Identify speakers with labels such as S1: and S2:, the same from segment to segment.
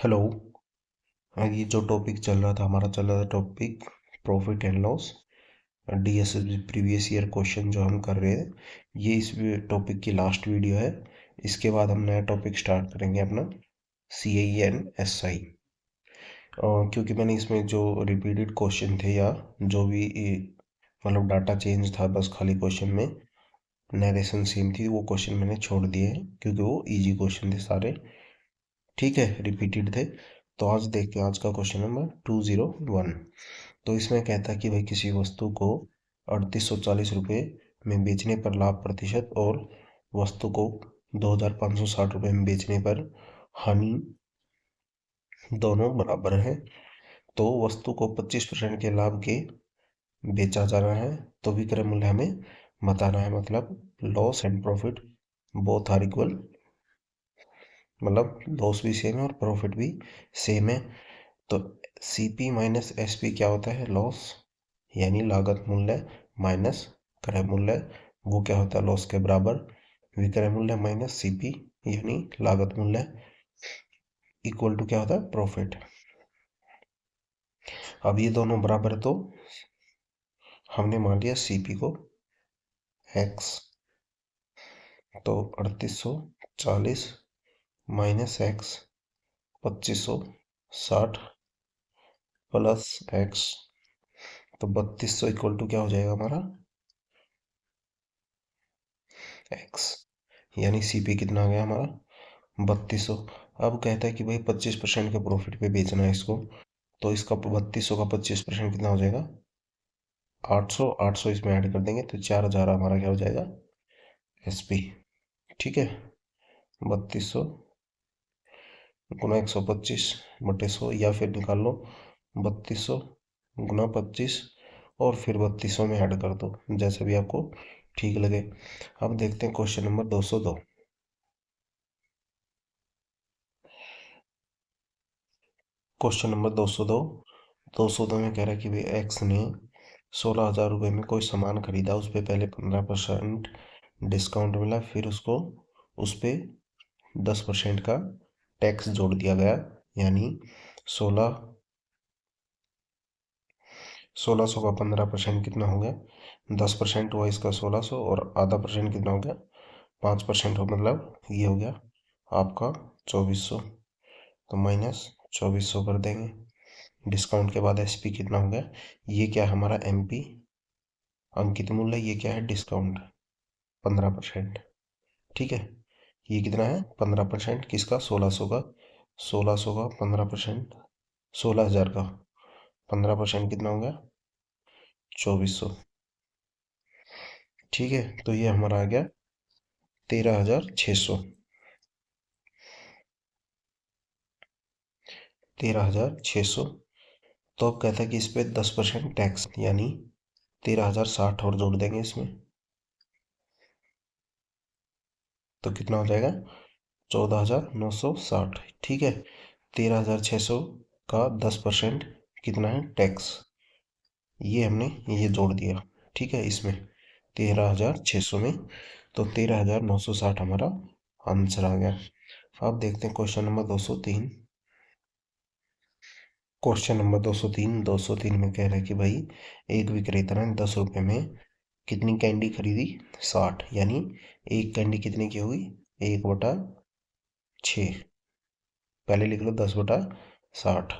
S1: Hello. ये जो topic चल रहा था हमारा चल रहा था topic profit and loss DSSB previous year question जो हम कर रहे हैं। ये इस टॉपिक की लास्ट वीडियो है। इसके बाद हम नया टॉपिक स्टार्ट करेंगे अपना सी आई एंड एस आई। क्योंकि मैंने इसमें जो रिपीटेड क्वेश्चन थे या जो भी मतलब डाटा चेंज था, बस खाली क्वेश्चन में नरेशन सेम थी, वो क्वेश्चन मैंने छोड़ दिए हैं क्योंकि वो इजी क्वेश्चन थे सारे। ठीक है, रिपीटेड थे। तो आज देखते हैं आज का क्वेश्चन नंबर 201। तो इसमें कहता है कि भाई किसी वस्तु को 3840 रुपये में बेचने पर लाभ प्रतिशत और वस्तु को 2560 रुपये में बेचने पर हानि दोनों बराबर हैं। तो वस्तु को 25% के लाभ के बेचा जाना है, तो विक्रय मूल्य हमें बताना है। मतलब loss and profit both are equal, मतलब लॉस भी सेम है और प्रॉफिट भी सेम है। तो C P minus S P क्या होता है? लॉस, यानी लागत मूल्य माइनस क्रय मूल्य, वो क्या होता है? लॉस के बराबर। विक्रय मूल्य माइनस सी पी यानी लागत मूल्य इक्वल टू क्या होता है? प्रॉफिट। अब ये दोनों बराबर है तो हमने मान लिया सी पी को एक्स। तो 3840 माइनस एक्स 2560 प्लस एक्स, तो 3200 इक्वल टू क्या हो जाएगा हमारा? एक्स। यानी सीपी कितना आ गया हमारा? 3200। अब कहता है कि भाई 25% के प्रॉफिट पे बेचना है इसको, तो इसका 3200 का 25% कितना हो जाएगा? 800। 800 इसमें ऐड कर देंगे तो 4000 हमारा क्या हो जाएगा? एसपी। ठीक है, 3200 गुना 125 बटे 100, या फिर निकाल लो 3200 गुना 25 और फिर 3200 में ऐड कर दो, जैसे भी आपको ठीक लगे। अब देखते हैं क्वेश्चन नंबर 202। Question number 202। 202 में कह रहा है कि भाई एक्स ने 16,000 रुपये में कोई सामान खरीदा, उस पर पहले 15% डिस्काउंट मिला, फिर उसको उस पर 10% का टैक्स जोड़ दिया गया। यानी 1600 का 15% कितना हो गया? 10% हुआ इसका 1600, और आधा परसेंट कितना हो गया? 5% हो, मतलब ये हो गया आपका 2400। तो माइनस 2400 कर देंगे। डिस्काउंट के बाद एसपी कितना हो गया? ये क्या है हमारा? एमपी अंकित मूल्य, ये क्या है? डिस्काउंट 15%। ठीक है, ये कितना है? 15% किसका? 1600 का। 1600 का 15%, 16,000 का 15% कितना हो गया? 2400। ठीक है, तो ये हमारा आ गया 13,600। 13,600। तो अब कहता है कि इस पे 10% टैक्स, यानी 13,060 और जोड़ देंगे इसमें, तो कितना हो जाएगा? 14,960। ठीक है, 13,600 का 10% कितना है? टैक्स। ये हमने ये जोड़ दिया। ठीक है, इसमें 13,600 में, तो 13,960 हमारा आंसर आ गया। अब देखते हैं क्वेश्चन नंबर 203। Question number 203। 203 में कह रहा है कि भाई एक विक्रेता ने 10 रुपये में कितनी कैंडी खरीदी? 60। यानी एक कैंडी कितने की होगी? 1/6। पहले लिख लो 10/60।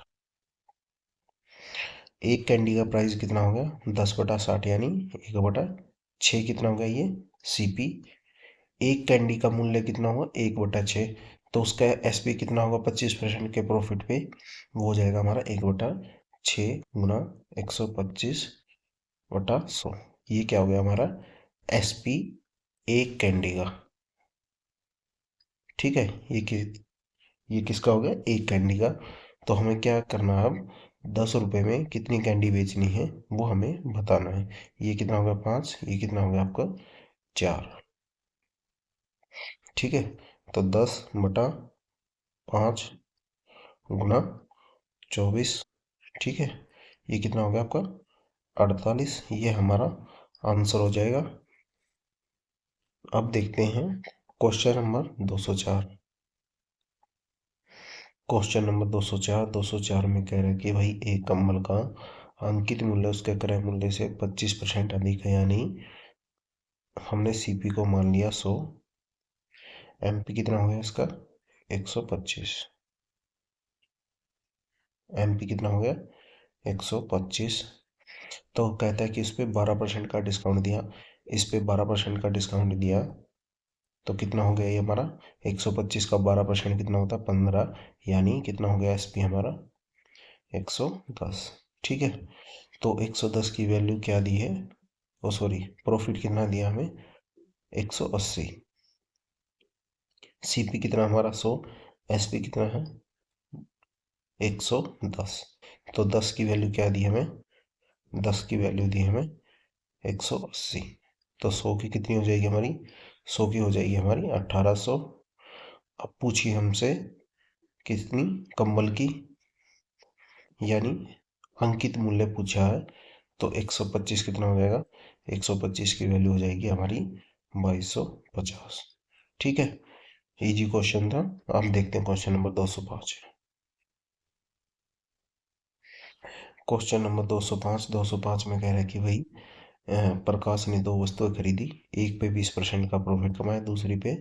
S1: एक कैंडी का प्राइस कितना हो गया? 10/60, यानी 1/6 कितना हो गया? ये सीपी। एक कैंडी का मूल्य कितना होगा? 1/6। तो उसका एसपी कितना होगा? 25% के प्रॉफिट पे, वो हो जाएगा हमारा 1/6 गुना 125/100। ये क्या हो गया हमारा? एसपी एक कैंडी का। ठीक है, ये किसका हो गया? एक कैंडी का। तो हमें क्या करना है अब? 10 रुपये में कितनी कैंडी बेचनी है वो हमें बताना है। ये कितना होगा? 5। ये कितना हो गया आपका? 4। ठीक है, तो 10/5 गुना 24। ठीक है, ये कितना हो गया आपका? 48। ये हमारा आंसर हो जाएगा। अब देखते हैं क्वेश्चन नंबर 204। क्वेश्चन नंबर 204 204 में कह रहा है कि भाई एक कंबल का अंकित मूल्य उसके क्रय मूल्य से 25% अधिक है, यानी हमने सीपी को मान लिया 100, एमपी कितना हो गया इसका 125, एमपी कितना हो गया 125। तो कहता है कि इस पे 12% का डिस्काउंट दिया, इस पे 12% का डिस्काउंट दिया, तो कितना हो गया ये हमारा 125 का 12% कितना होता है 15, यानी कितना हो गया एसपी हमारा 110। ठीक है, तो 110 की वैल्यू क्या दी है, ओ सॉरी प्रॉफिट कितना दिया हमें 180, सीपी कितना हमारा 100, एसपी कितना है 110। तो 10 की वैल्यू क्या दी हमें, 10 की वैल्यू दी हमें 180। तो 100 की कितनी हो जाएगी हमारी, 100 की हो जाएगी हमारी 1800। अब पूछिए हमसे कितनी कंबल की, यानी अंकित मूल्य पूछा है, तो 125 कितना हो जाएगा, 125 की वैल्यू हो जाएगी हमारी 2250। ठीक है, इजी क्वेश्चन था। आप देखते हैं क्वेश्चन नंबर 205। क्वेश्चन नंबर 205 205 में कह रहा है कि भाई प्रकाश ने दो वस्तुएं खरीदी, एक पे 20% का प्रॉफिट कमाया, दूसरी पे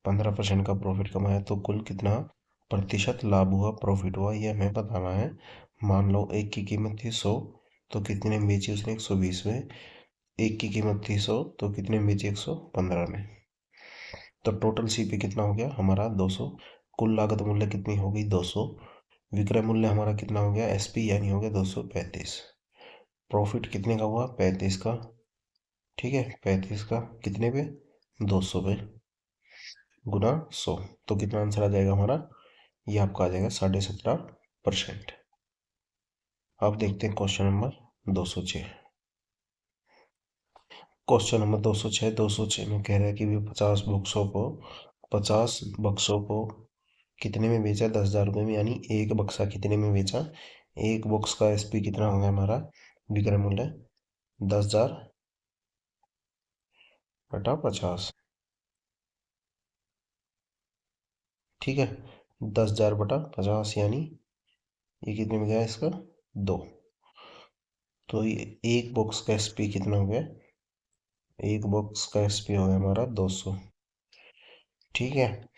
S1: 15% का प्रॉफिट कमाया, तो कुल कितना प्रतिशत लाभ हुआ, प्रॉफिट हुआ, ये हमें बताना है। मान लो एक की कीमत थी 100, तो कितने में बेची उसने 120 में, एक की कीमत थी 100, तो कितने में बेची 115 में, तो टोटल सीपी कितना हो गया हमारा 200, कुल लागत मूल्य कितनी हो गई 200, विक्रय मूल्य हमारा कितना हो गया एसपी, यानी हो गया 235, प्रॉफिट कितने का हुआ 35 का। ठीक है, 35 का कितने पे 200 पे गुना 100, तो कितना आंसर आ जाएगा हमारा, ये आपका आ जाएगा 17.5%। अब देखते हैं क्वेश्चन नंबर 206। क्वेश्चन नंबर 206 206 में कह रहा है कि भी 50 बक्सों को कितने में बेचा, 10,000 रुपये में, यानी एक बक्सा कितने में बेचा, एक बॉक्स का एसपी कितना हो गया हमारा, विक्रय मूल्य 10,000 बटा 50। ठीक है, 10,000 बटा 50, यानी ये कितने में गया इसका 2, तो ये एक बॉक्स का एसपी कितना हो गया, एक बॉक्स का एसपी हो गया हमारा 200। ठीक है,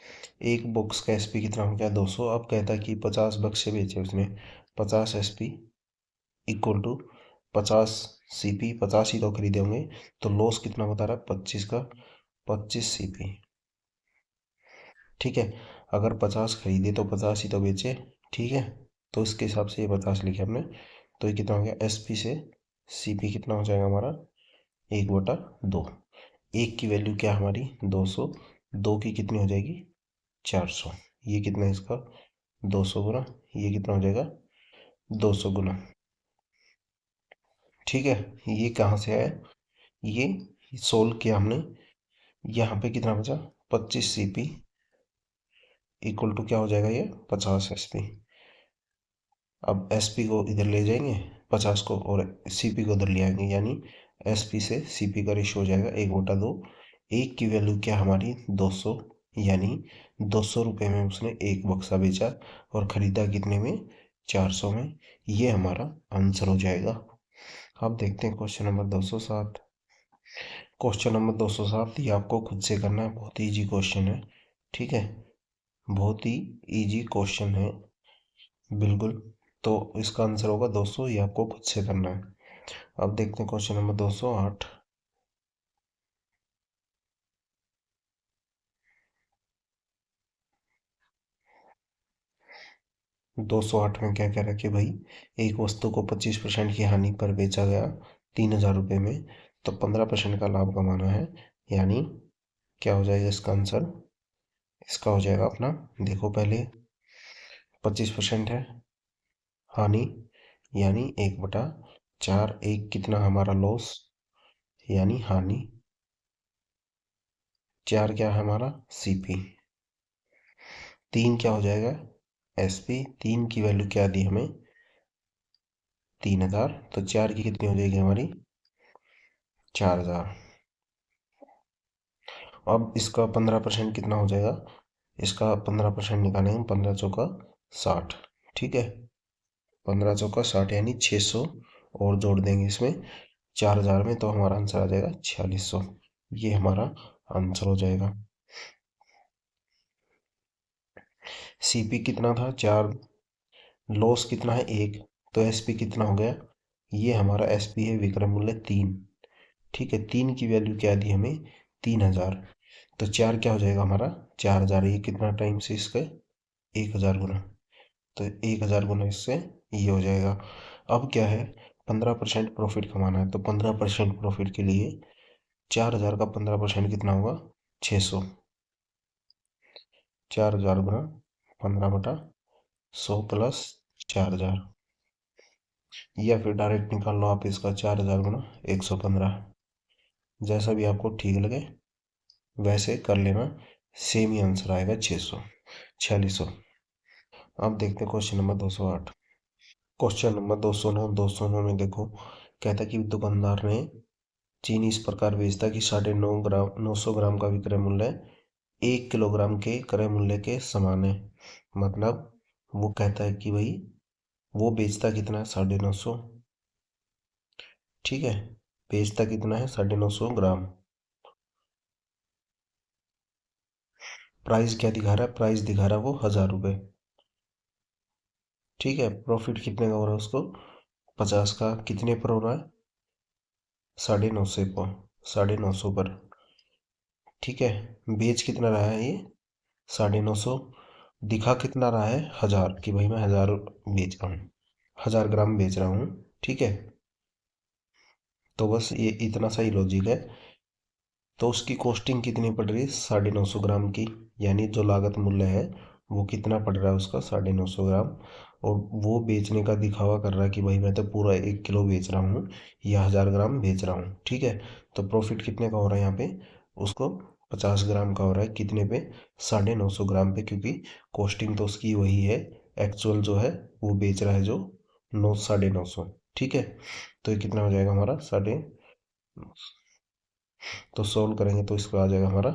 S1: एक बॉक्स का एसपी कितना हो गया 200। अब कहता है कि 50 बक्से बेचे उसने, 50 एसपी इक्वल टू 50 सीपी, 50 ही तो खरीदे होंगे, तो लॉस कितना बता रहा है 25 का, 25 सीपी। ठीक है, अगर 50 खरीदे तो 50 ही तो बेचे। ठीक है, तो इसके हिसाब से ये 50 लिखे हमने, तो ये कितना हो गया एसपी से सीपी कितना हो जाएगा हमारा 1/2। एक की वैल्यू क्या हमारी 200, दो की कितनी हो जाएगी 400, ये कितना है इसका 200 गुना, ये कितना हो जाएगा 200 गुना। ठीक है, ये कहाँ से आया, ये सोल्व किया हमने, यहाँ पे कितना बचा 25 सीपी इक्वल टू क्या हो जाएगा ये 50 एसपी। अब एसपी को इधर ले जाएंगे 50 को, और सीपी को उधर ले आएंगे, यानी एसपी से सीपी का रेशियो हो जाएगा 1/2। एक की वैल्यू क्या हमारी 200, यानी 200 रुपये में उसने एक बक्सा बेचा और खरीदा कितने में 400 में, ये हमारा आंसर हो जाएगा। अब देखते हैं क्वेश्चन नंबर 207। क्वेश्चन नंबर 207 ये आपको खुद से करना है, बहुत ही इजी क्वेश्चन है। ठीक है, बहुत ही इजी क्वेश्चन है बिल्कुल, तो इसका आंसर होगा 200, ये आपको खुद से करना है। अब देखते हैं क्वेश्चन नंबर 208। 208 में क्या कह रहा है कि भाई एक वस्तु को 25% की हानि पर बेचा गया 3,000 रुपये में, तो 15% का लाभ कमाना है, यानी क्या हो जाएगा इसका आंसर, इसका हो जाएगा अपना, देखो पहले 25% है हानि, यानी 1/4, एक कितना हमारा लॉस यानी हानि, 4 क्या है हमारा सीपी, 3 क्या हो जाएगा एसपी, 3 की वैल्यू क्या दी हमें 3,000, तो 4 की कितनी हो जाएगी हमारी 4,000। अब इसका 15% कितना हो जाएगा, इसका 15% निकालेंगे, 15 चौका 60। ठीक है, 15 चौका 60 यानी 600 और जोड़ देंगे इसमें 4000 में, तो हमारा आंसर आ जाएगा 4600। ये हमारा आंसर हो जाएगा। सीपी कितना था 4, लॉस कितना है 1, तो एसपी कितना हो गया, ये हमारा एसपी है विक्रय मूल्य 3। ठीक है, 3 की वैल्यू क्या दी हमें, 3000। तो 4 क्या हो जाएगा हमारा 4000, ये कितना टाइम से इसका 1000 गुना, तो 1000 गुना इससे ये हो जाएगा। अब क्या है, 15% प्रॉफिट कमाना है, तो 15% प्रॉफिट के लिए 4000 का 15% कितना होगा 600। 4000 गुना 15/100 प्लस 4000, या फिर डायरेक्ट निकाल लो आप इसका 4000 गुना 115, जैसा भी आपको ठीक लगे वैसे कर लेना। सेम ही आंसर आएगा 600, 4600। अब देखते हैं क्वेश्चन नंबर 208। क्वेश्चन नंबर 209, 209 में देखो, कहता है कि दुकानदार ने चीनी इस प्रकार बेचता कि 9.5 ग्राम 900 ग्राम का विक्रय मूल्य 1 किलोग्राम के क्रय मूल्य के समान है। मतलब वो कहता है कि भाई वो बेचता कितना है 950। ठीक है, बेचता कितना है 950 ग्राम। प्राइस क्या दिखा रहा है, प्राइस दिखा रहा है वो 1000 रुपये। ठीक है, प्रॉफिट कितने का हो रहा है उसको 50 का, कितने पर हो रहा है 950 पर, 950 पर। ठीक है, बेच कितना रहा है ये 950, दिखा कितना रहा है 1000, कि भाई मैं 1000 बेच रहा हूँ, 1000 ग्राम बेच रहा हूँ। ठीक है, तो बस ये इतना सा ही लॉजिक है। तो उसकी कॉस्टिंग कितनी पड़ रही है 950 ग्राम की, यानी जो लागत मूल्य है वो कितना पड़ रहा है उसका 950 ग्राम। और वो बेचने का दिखावा कर रहा है कि भाई मैं तो पूरा 1 किलो बेच रहा हूँ या 1000 ग्राम बेच रहा हूँ। ठीक है, तो प्रॉफिट कितने का हो रहा है यहाँ पे उसको 50 ग्राम का हो रहा है, कितने पे 950 ग्राम पे, क्योंकि कॉस्टिंग तो उसकी वही है, एक्चुअल जो है वो बेच रहा है जो 9 950। ठीक है, तो ये कितना हो जाएगा हमारा साढ़े, तो सोल्व करेंगे तो इसका आ जाएगा हमारा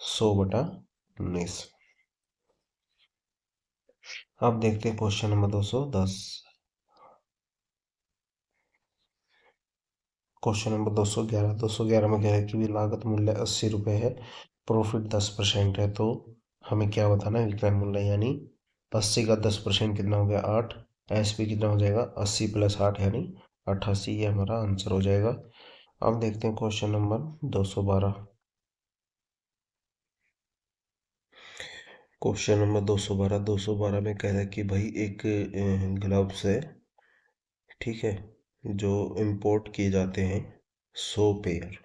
S1: 100/19। अब देखते हैं क्वेश्चन नंबर 210। क्वेश्चन नंबर 211, 211 में कह रहा है कि भी लागत मूल्य 80 रुपये है, प्रॉफिट 10% है, तो हमें क्या बताना है विक्रय मूल्य, यानी 80 का 10% कितना हो गया 8, एसपी कितना हो जाएगा 80 + 8 यानी 88, ये हमारा आंसर हो जाएगा। अब देखते हैं क्वेश्चन नंबर 212। क्वेश्चन नंबर 212, 212 में कह रहा है कि भाई एक ग्लव्स है, ठीक है, जो इंपोर्ट किए जाते हैं 100 पेयर,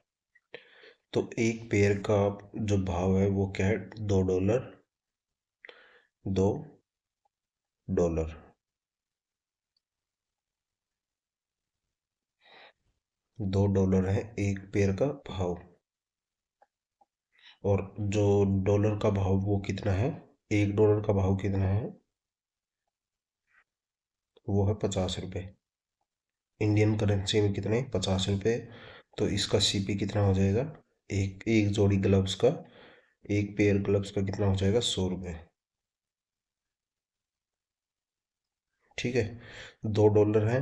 S1: तो एक पेयर का जो भाव है वो क्या है $2, $2, $2 है एक पेयर का भाव। और जो डॉलर का भाव वो कितना है, $1 का भाव कितना है, वो है 50 रुपये। इंडियन करेंसी में कितने 50 रुपये, तो इसका सीपी कितना हो जाएगा, एक एक जोड़ी ग्लव्स का, एक पेयर ग्लव्स का कितना हो जाएगा 100 रुपये। ठीक है, $2 है,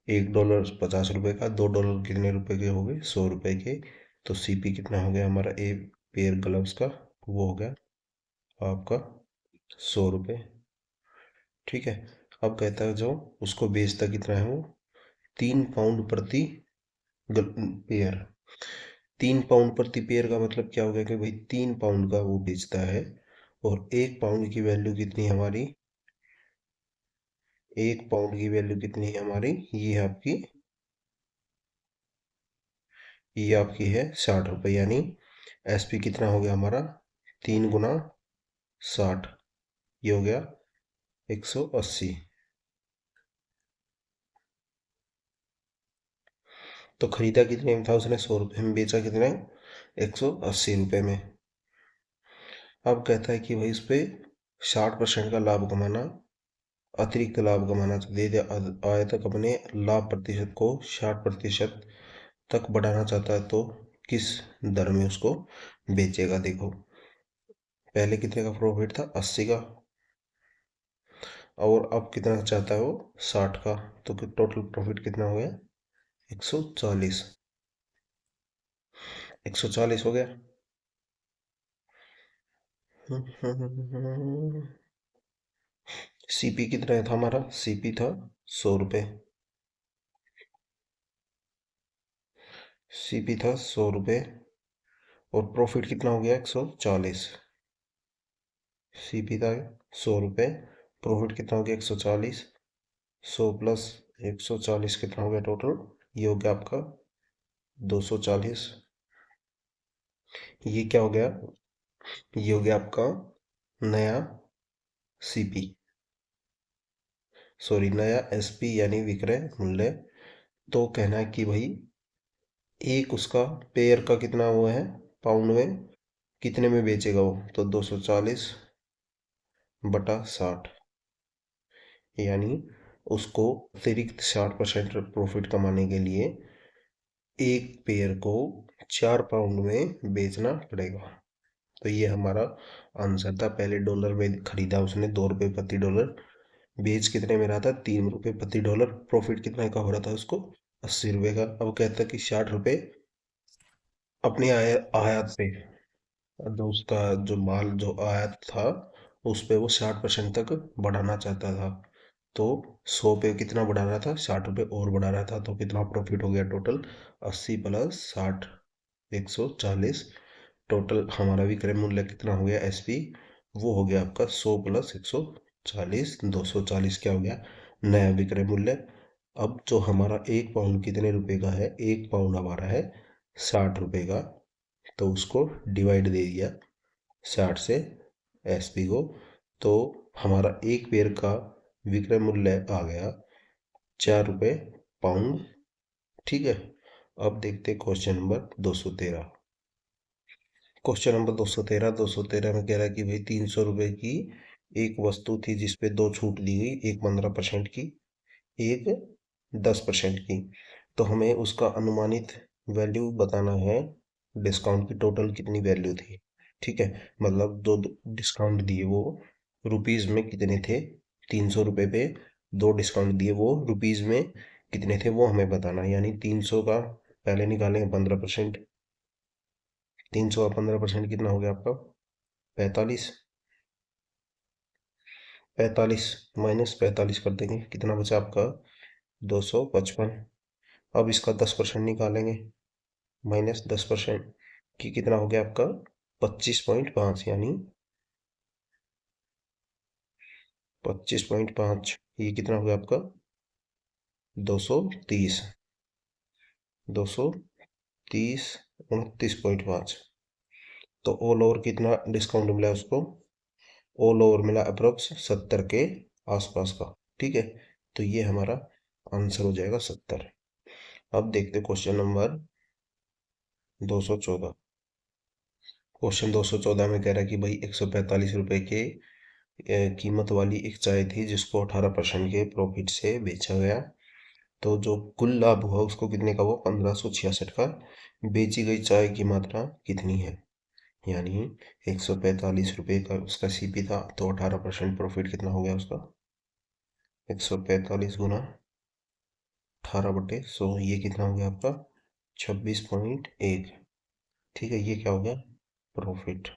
S1: $1 50 रुपये का, $2 कितने रुपए के हो गए 100 रुपये के, तो सीपी कितना हो गया हमारा एक पेयर ग्लव्स का, वो हो गया आपका 100 रुपये। ठीक है, अब कहता है जो उसको बेचता कितना है वो 3 पाउंड प्रति पेयर। 3 पाउंड प्रति पेयर का मतलब क्या हो गया कि भाई 3 पाउंड का वो बेचता है, और 1 पाउंड की वैल्यू कितनी है हमारी, 1 पाउंड की वैल्यू कितनी है हमारी, ये आपकी है 60 रुपये, यानी एसपी कितना हो गया हमारा 3 × 60, ये हो गया 180। तो खरीदा कितने में था उसने 100 रुपये में, बेचा कितने 180 रुपये में। अब कहता है कि भाई इस पे 60% का लाभ कमाना, अतिरिक्त लाभ कमाना दे दे, आयतक अपने लाभ प्रतिशत को 60% तक बढ़ाना चाहता है, तो किस दर में उसको बेचेगा। देखो पहले कितने का प्रॉफिट था 80 का, और अब कितना चाहता है वो 60 का, तो टोटल प्रॉफिट कितना हो गया 140। 140 हो गया। सीपी कितना था हमारा, सीपी था 100 रुपये। सीपी था 100 रुपये और प्रॉफिट कितना हो गया 140। सीपी था 100 रुपये, प्रॉफिट कितना हो गया 140। 100 प्लस 140 कितना हो गया टोटल, ये हो गया आपका 240। ये क्या हो गया, ये हो गया आपका नया सीपी, सॉरी नया एसपी यानी विक्रय मूल्य। तो कहना है कि भाई एक उसका पेयर का कितना वो है पाउंड में, कितने में बेचेगा वो, तो 240 बटा 60, यानी उसको अतिरिक्त 60% प्रॉफिट कमाने के लिए एक पेयर को 4 पाउंड में बेचना पड़ेगा। तो ये हमारा आंसर था। पहले डॉलर में खरीदा उसने 2 रुपये प्रति डॉलर, बेच कितने में रहा था 3 रुपये प्रति डॉलर, प्रॉफिट कितने का हो रहा था उसको 80 रुपये का। अब कहता है कि 60 रुपये अपनी आयात पे, जो उसका जो माल जो आयात था उस पे वो 60% तक बढ़ाना चाहता था। तो 100 पे कितना बढ़ा रहा था, 60 रुपये और बढ़ा रहा था। तो कितना प्रॉफिट हो गया टोटल, 80 प्लस 60 140। टोटल हमारा विक्रय मूल्य कितना हो गया एसपी, वो हो गया आपका 100 प्लस 140, 240 क्या हो गया नया विक्रय मूल्य। अब जो हमारा एक पाउंड कितने रुपए का है, एक पाउंड हमारा है 60 रुपये का, तो उसको डिवाइड दे दिया 60 से एसपी को, तो हमारा एक पेयर का विक्रय मूल्य आ गया 4 रुपये पाउंड। ठीक है। अब देखते हैं क्वेश्चन नंबर 213। क्वेश्चन नंबर 213, 213 में कह रहा है कि भाई 300 रुपये की एक वस्तु थी जिसपे 2 छूट दी गई, एक 15% की, एक 10% की। तो हमें उसका अनुमानित वैल्यू बताना है, डिस्काउंट की टोटल कितनी वैल्यू थी। ठीक है, मतलब दो डिस्काउंट दिए वो रुपीज में कितने थे, 300 रुपये पे 2 डिस्काउंट दिए वो रुपीज में कितने थे वो हमें बताना है। यानी 300 का पहले निकालेंगे 15%, 300 का 15% कितना हो गया आपका 45। 45 माइनस 45 कर देंगे, कितना बचा आपका 255। अब इसका 10% निकालेंगे, -10% की कितना हो गया आपका 25.5, यानी 25.5, ये कितना हो गया आपका 230, 230 29.5। तो ऑल ओवर कितना डिस्काउंट मिला उसको, ऑल ओवर मिला अप्रोक्स 70 के आसपास का। ठीक है, तो ये हमारा आंसर हो जाएगा 70। अब देखते क्वेश्चन नंबर 214। क्वेश्चन 214 में कह रहा है कि भाई 145 रुपये के कीमत वाली एक चाय थी जिसको 18% के प्रॉफिट से बेचा गया। तो जो कुल लाभ हुआ उसको कितने का हुआ 1566 का। बेची गई चाय की मात्रा कितनी है, यानी 145 रुपये का उसका सीपी था, तो 18% प्रॉफिट कितना हो गया उसका 145 गुना 18/100, ये कितना हो गया आपका 26.1। ठीक है, ये क्या हो गया प्रॉफिट।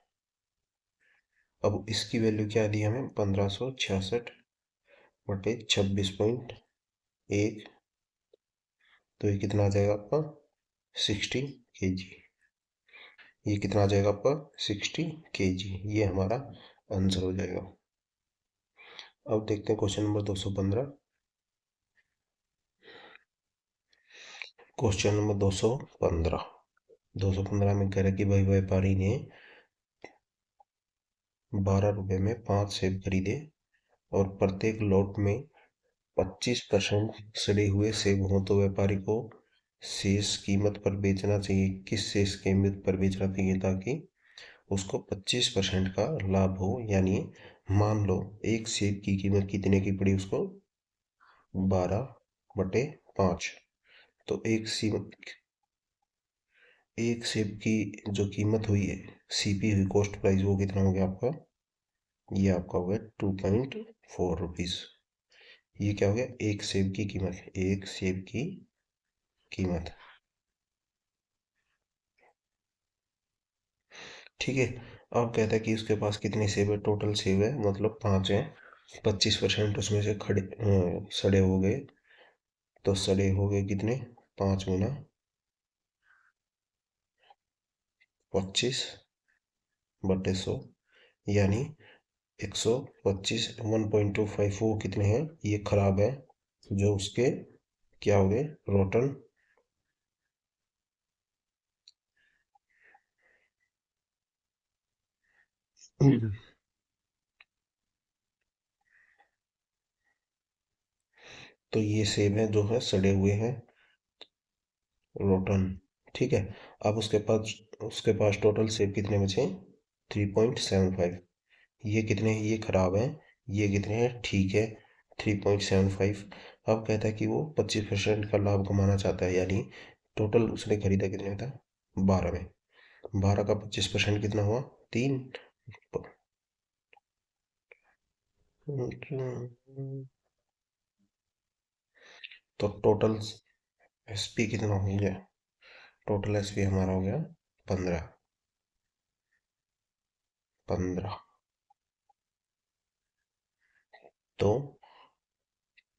S1: अब इसकी वैल्यू क्या दी हमें 1566/26.1, तो ये कितना आ जाएगा आपका 60 kg। ये कितना आ जाएगा आपका 60 kg, ये हमारा आंसर हो जाएगा। अब देखते हैं क्वेश्चन नंबर 215। क्वेश्चन नंबर 215, 215 में कह रहा है कि भाई व्यापारी ने 12 रुपये में 5 सेब खरीदे और प्रत्येक लॉट में 25% सड़े हुए सेब हों, तो व्यापारी को शेष कीमत पर बेचना चाहिए। किस शेष कीमत पर बेचना चाहिए ताकि उसको 25% का लाभ हो। यानी मान लो एक सेब की कीमत कितने की पड़ी उसको 12/5, तो एक सेब की जो कीमत हुई है सीपी हुई कॉस्ट प्राइस, वो कितना हो गया आपका, ये आपका हो गया 2.5। 4 रुपीज। ये क्या हो गया, एक सेब की कीमत, एक सेब की कीमत। ठीक है। अब कहता है कि उसके पास कितने सेब है, टोटल सेब है मतलब 5 है। 25% उसमें से सड़े हो गए। तो सड़े हो गए कितने, 5 गुना 25/100, यानी 125, 1.25 वो कितने हैं, ये खराब है, जो उसके क्या हो गए, रोटन। तो ये सेब है जो है सड़े हुए हैं, रोटन। ठीक है। अब उसके पास टोटल सेब कितने बचे, 3.75। ये कितने हैं, ये खराब हैं। ये कितने हैं, ठीक है, 3.75। अब कहता है कि वो 25% का लाभ कमाना चाहता है, यानी टोटल उसने खरीदा कितने में था, 12 में। 12 का 25% कितना हुआ, 3। तो टोटल एसपी कितना हो गया, टोटल एसपी हमारा हो गया 15। 15, तो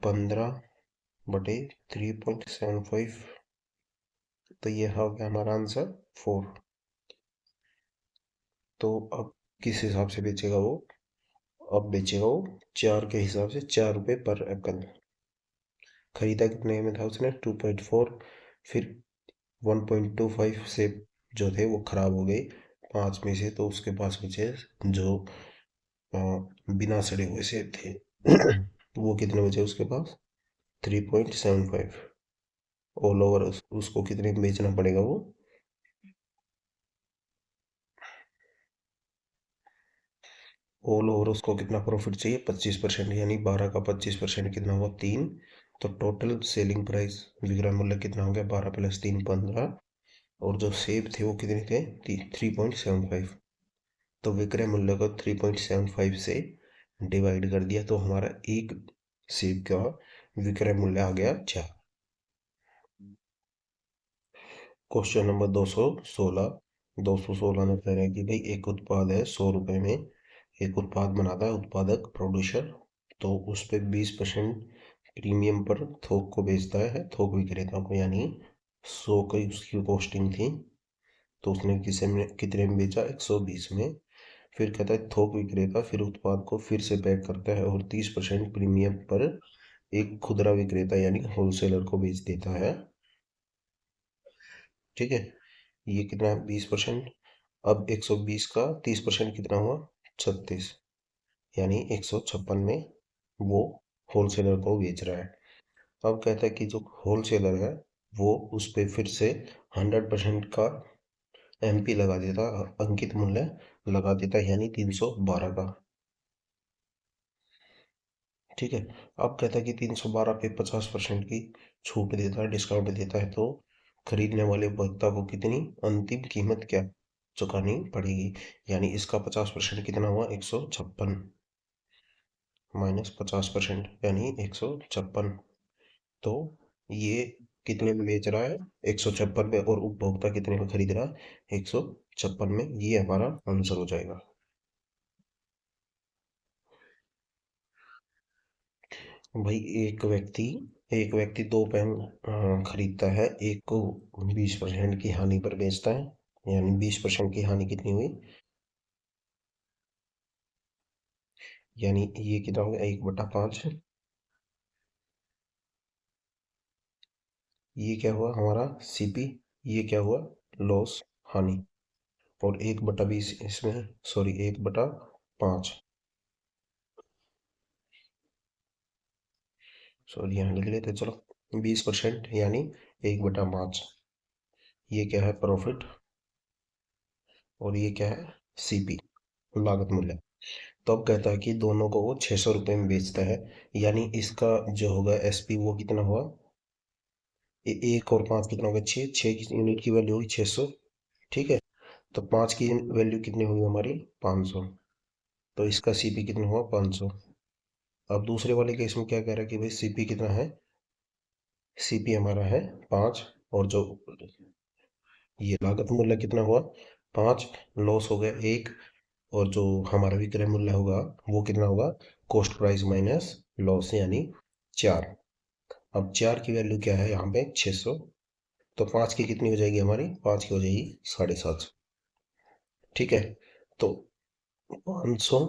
S1: 15/3.75, तो ये हो गया हमारा आंसर 4। तो अब किस हिसाब से बेचेगा वो, अब बेचेगा वो 4 के हिसाब से, 4 रुपये पर एप्पल। खरीदा कितने में था उसने, 2.4। फिर 1.25 से जो थे वो खराब हो गए 5 में से, तो उसके पास बचे जो अ, बिना सड़े हुए सेब थे। वो कितने बचे उसके पास, 3.75। ऑल ओवर उसको कितने में बेचना पड़ेगा वो, ऑल ओवर उसको कितना प्रॉफिट चाहिए, 25%, यानी 12 का 25% कितना हुआ, 3। तो टोटल सेलिंग प्राइस, विक्रय मूल्य कितना हो गया, 12 + 3 15। और जो सेब थे वो कितने थे, 3.75। तो विक्रय मूल्य को 3.75 से डिवाइड कर दिया, तो हमारा एक सेब का विक्रय मूल्य आ गया 4। Question number 216। 216 में कह रहे हैं कि भाई एक उत्पाद है, 100 रुपए में एक उत्पाद बनाता है उत्पादक, प्रोड्यूसर। तो उस पे 20% प्रीमियम पर थोक को बेचता है, थोक विक्रेता को, यानी 100 की उसकी कॉस्टिंग थी, तो उसने कितने में बेचा, 120 में। फिर कहता है थोक विक्रेता फिर उत्पाद को फिर से पैक करता है और 30% प्रीमियम पर एक खुदरा विक्रेता यानी होलसेलर को बेच देता है। ठीक है। ये कितना है, 20%। अब 120 का 30% कितना हुआ, 36, यानी 156 में वो होलसेलर को बेच रहा है। अब कहता है कि जो होलसेलर है वो उस पे फिर से 100% का एमपी लगा देता, अंकित मूल्य लगा देता, यानी 312 का। ठीक है। अब कहता है कि 312 पे 50% की छूट देता है, डिस्काउंट देता है, तो खरीदने वाले उपभोक्ता को कितनी अंतिम कीमत क्या चुकानी पड़ेगी, यानी इसका 50% कितना हुआ, 156 -50%, यानी 156। तो ये कितने में बेच रहा है, 156 में, और उपभोक्ता कितने में खरीद रहा है, 156 में। ये हमारा आंसर हो जाएगा। भाई एक व्यक्ति दो पेन खरीदता है, एक को 20% की हानि पर बेचता है, यानी 20% की हानि कितनी हुई, यानी ये कितना हो गया, 1/5। ये क्या हुआ हमारा सीपी, ये क्या हुआ, लॉस, हानि। और 1/20 इसमें, सॉरी 1/5, सॉरी यहाँ लिख लेते चलो, 20% यानी 1/5। ये क्या है, प्रॉफिट। और ये क्या है, सीपी, लागत मूल्य। तो अब कहता है कि दोनों को वो 600 रुपये में बेचता है, यानी इसका जो होगा एसपी वो कितना हुआ, एक और 5 कितना होगा, 6, 6 की यूनिट की वैल्यू होगी 600। ठीक है। तो 5 की वैल्यू कितनी होगी हमारी, 500। तो इसका सीपी कितना हुआ, 500। अब दूसरे वाले केस में क्या कह रहा है कि भाई सीपी कितना है, सीपी हमारा है 5, और जो ये लागत मूल्य कितना हुआ 5, लॉस हो गया 1, और जो हमारा विक्रय मूल्य होगा वो कितना होगा, कॉस्ट प्राइस माइनस लॉस यानी 4। अब 4 की वैल्यू क्या है यहाँ पे 600, तो 5 की कितनी हो जाएगी हमारी, 5 की हो जाएगी 750। ठीक है, तो 500,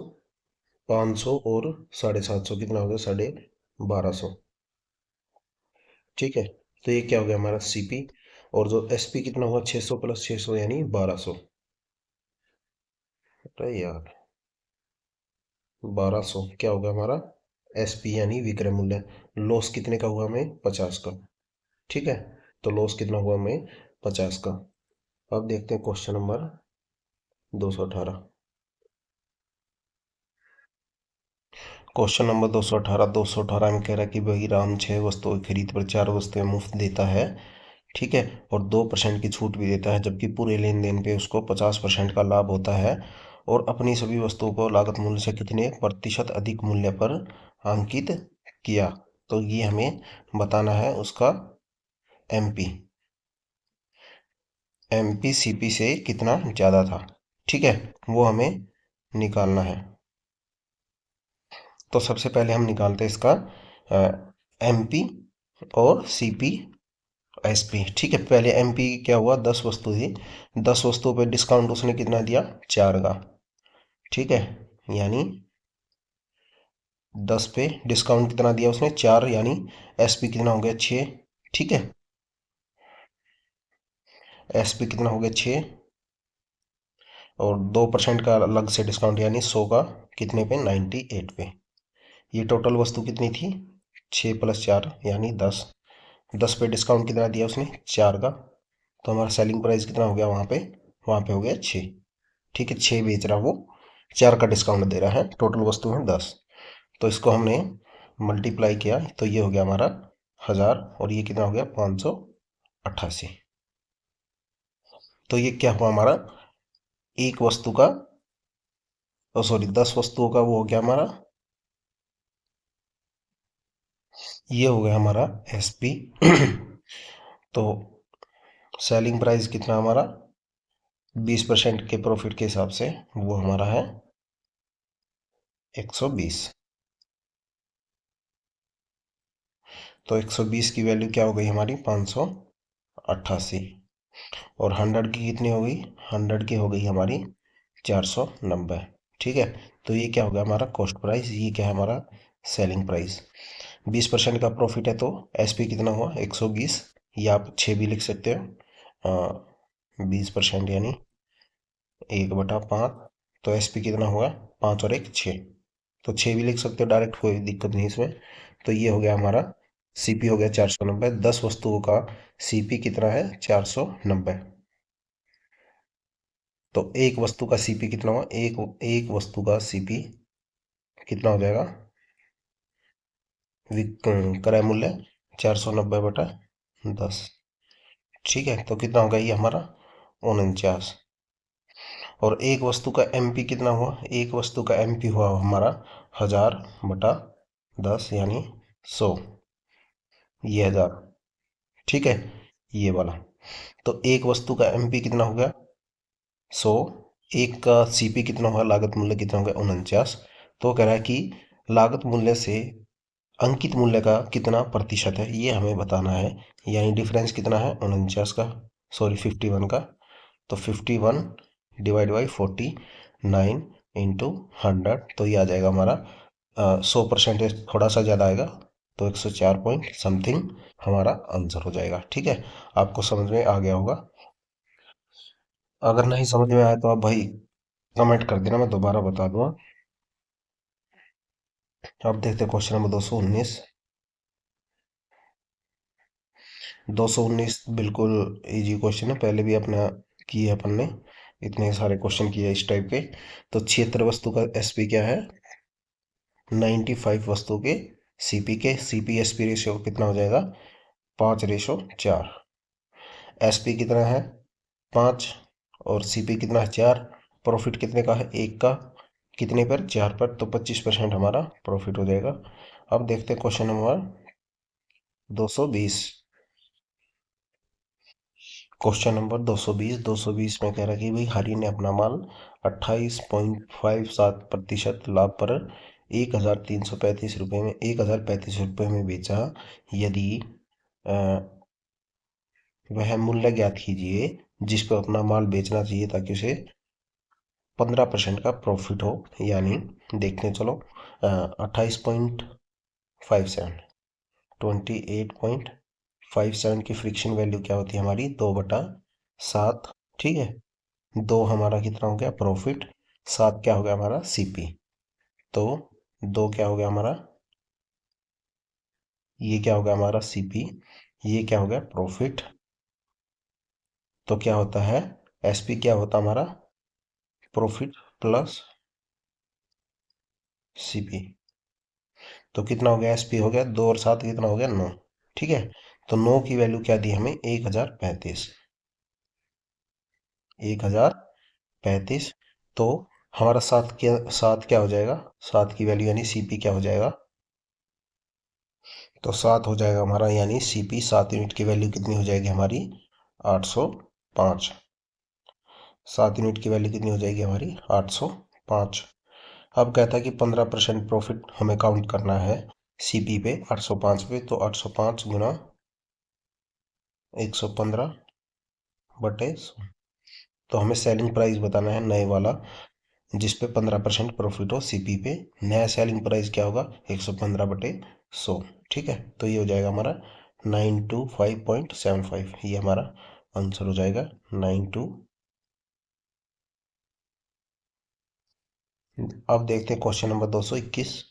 S1: 500 और 750 कितना हो गया 1250। ठीक है, तो ये क्या हो गया हमारा सीपी, और जो एसपी कितना हुआ 600 प्लस 600 यानी 1200। अरे यार 1200 क्या होगा हमारा एसपी यानी विक्रय मूल्य। लॉस कितने का हुआ हमें 50 का। ठीक है, तो लॉस कितना हुआ हमें 50 का। अब देखते हैं क्वेश्चन नंबर 218। क्वेश्चन नंबर 218, 218 में कह रहा है कि भाई राम 6 वस्तुओं की खरीद पर 4 वस्तुएं मुफ्त देता है। ठीक है, और 2% की छूट भी देता है, जबकि पूरे लेन देन पे उसको 50% का लाभ होता है, और अपनी सभी वस्तुओं को लागत मूल्य से कितने प्रतिशत अधिक मूल्य पर अंकित किया। तो ये हमें बताना है उसका एमपी, एमपी सीपी से कितना ज़्यादा था। ठीक है, वो हमें निकालना है। तो सबसे पहले हम निकालते हैं इसका एमपी और सीपी एसपी। ठीक है, पहले एमपी क्या हुआ 10 वस्तु थी, 10 वस्तुओं पे डिस्काउंट उसने कितना दिया 4 का। ठीक है, यानी 10 पे डिस्काउंट कितना दिया उसने 4, यानी एसपी कितना हो गया 6। ठीक है, एसपी कितना हो गया 6, और 2% का अलग से डिस्काउंट यानी 100 का, कितने पे 98 पे। ये टोटल वस्तु कितनी थी 6 प्लस 4 यानी 10, 10 पे डिस्काउंट कितना दिया उसने 4 का, तो हमारा सेलिंग प्राइस कितना हो गया वहाँ पे हो गया 6। ठीक है, 6 बेच रहा वो, 4 का डिस्काउंट दे रहा है, टोटल वस्तु है 10। तो इसको हमने मल्टीप्लाई किया तो ये हो गया हमारा 1000, और ये कितना हो गया 588। तो ये क्या हुआ हमारा एक वस्तु का, सॉरी 10 वस्तुओं का वो हो गया हमारा, ये हो गया हमारा एसपी। तो सेलिंग प्राइस कितना हमारा 20% के प्रॉफिट के हिसाब से वो हमारा है 120। तो 120 की वैल्यू क्या हो गई हमारी 588, और 100 की कितनी हो गई, 100 की हो गई हमारी 490। ठीक है, तो ये क्या हो गया हमारा कॉस्ट प्राइस, ये क्या है हमारा सेलिंग प्राइस। 20% का प्रॉफिट है तो एसपी कितना हुआ 120, या आप 6 भी लिख सकते हो, 20% यानी 1/5। तो एसपी कितना हुआ 5 और 1 6, तो 6 भी लिख सकते हो डायरेक्ट, कोई दिक्कत नहीं इसमें। तो ये हो गया हमारा सीपी हो गया 490, 10 वस्तुओं का सीपी कितना है 490। तो एक वस्तु का सीपी कितना हुआ, एक एक वस्तु का सीपी कितना हो जाएगा, क्रय मूल्य 490/10। ठीक है, तो कितना होगा ये हमारा 49। और एक वस्तु का एमपी कितना हुआ, एक वस्तु का एमपी हुआ हमारा 1000/10 यानी 100, ये 1000। ठीक है, ये वाला। तो एक वस्तु का एमपी कितना हो गया 100, एक का सीपी कितना होगा, लागत मूल्य कितना होगा 49। तो कह रहा है कि लागत मूल्य से अंकित मूल्य का कितना प्रतिशत है ये हमें बताना है, यानी डिफरेंस कितना है 49 का, सॉरी 51 का। तो 51 डिवाइड बाई 49 इंटू 100, तो ये आ जाएगा हमारा 100% थोड़ा सा ज़्यादा आएगा, तो 104 पॉइंट समथिंग हमारा आंसर हो जाएगा। ठीक है, आपको समझ में आ गया होगा। अगर नहीं समझ में आया तो आप भाई कमेंट कर देना, मैं दोबारा बता दूंगा। अब देखते हैं क्वेश्चन नंबर 219। 219 बिल्कुल इजी क्वेश्चन है, पहले भी अपना किए अपन ने, इतने सारे क्वेश्चन किए इस टाइप के। तो 76 वस्तु का एसपी क्या है 95 वस्तु के सीपी के, सीपी एसपी रेशियो कितना हो जाएगा 5/4। एसपी कितना है 5, और सीपी कितना है 4, प्रॉफिट कितने का है 1 का, कितने पर? 4 पर, तो 25% हमारा प्रॉफिट हो जाएगा। अब देखते हैं क्वेश्चन नंबर 220। Question number 220। 220 में कह रहा है कि भाई हरि ने अपना माल 28.57% लाभ पर 1335 रुपये में 1035 रुपये में बेचा। यदि अ, वह मूल्य ज्ञात कीजिए जिस पर अपना माल बेचना चाहिए ताकि उसे 15% का प्रॉफिट हो। यानी देखते हैं, चलो 28.57, 28.57 की फ्रिक्शन वैल्यू क्या होती है हमारी? 2/7। ठीक है, दो हमारा कितना हो गया प्रॉफिट, 7 क्या हो गया हमारा सीपी। तो दो क्या हो गया हमारा, ये क्या हो गया हमारा सीपी, ये क्या हो गया प्रॉफिट। तो क्या होता है एसपी, क्या होता हमारा प्रॉफिट प्लस सीपी। तो कितना हो गया एसपी हो गया 2 और 7 कितना हो गया 9। ठीक है, तो 9 की वैल्यू क्या दी हमें? 1035, 1035। तो हमारा 7 क्या हो जाएगा? 7 की वैल्यू यानी सीपी क्या हो जाएगा? तो 7 हो जाएगा हमारा, यानी सीपी 7 यूनिट की वैल्यू कितनी हो जाएगी हमारी? 805। 7 यूनिट की वैल्यू कितनी हो जाएगी हमारी? 805। अब कहता है कि 15% प्रॉफिट हमें काउंट करना है सीपी पे 805 पे। तो 805 गुना 115/100। तो हमें सेलिंग प्राइस बताना है नए वाला जिस पे 15% प्रॉफिट हो सीपी पे। नया सेलिंग प्राइस क्या होगा? 115/100। ठीक है, तो ये हो जाएगा हमारा 925.75। ये हमारा आंसर हो जाएगा 92। अब देखते हैं क्वेश्चन नंबर 221।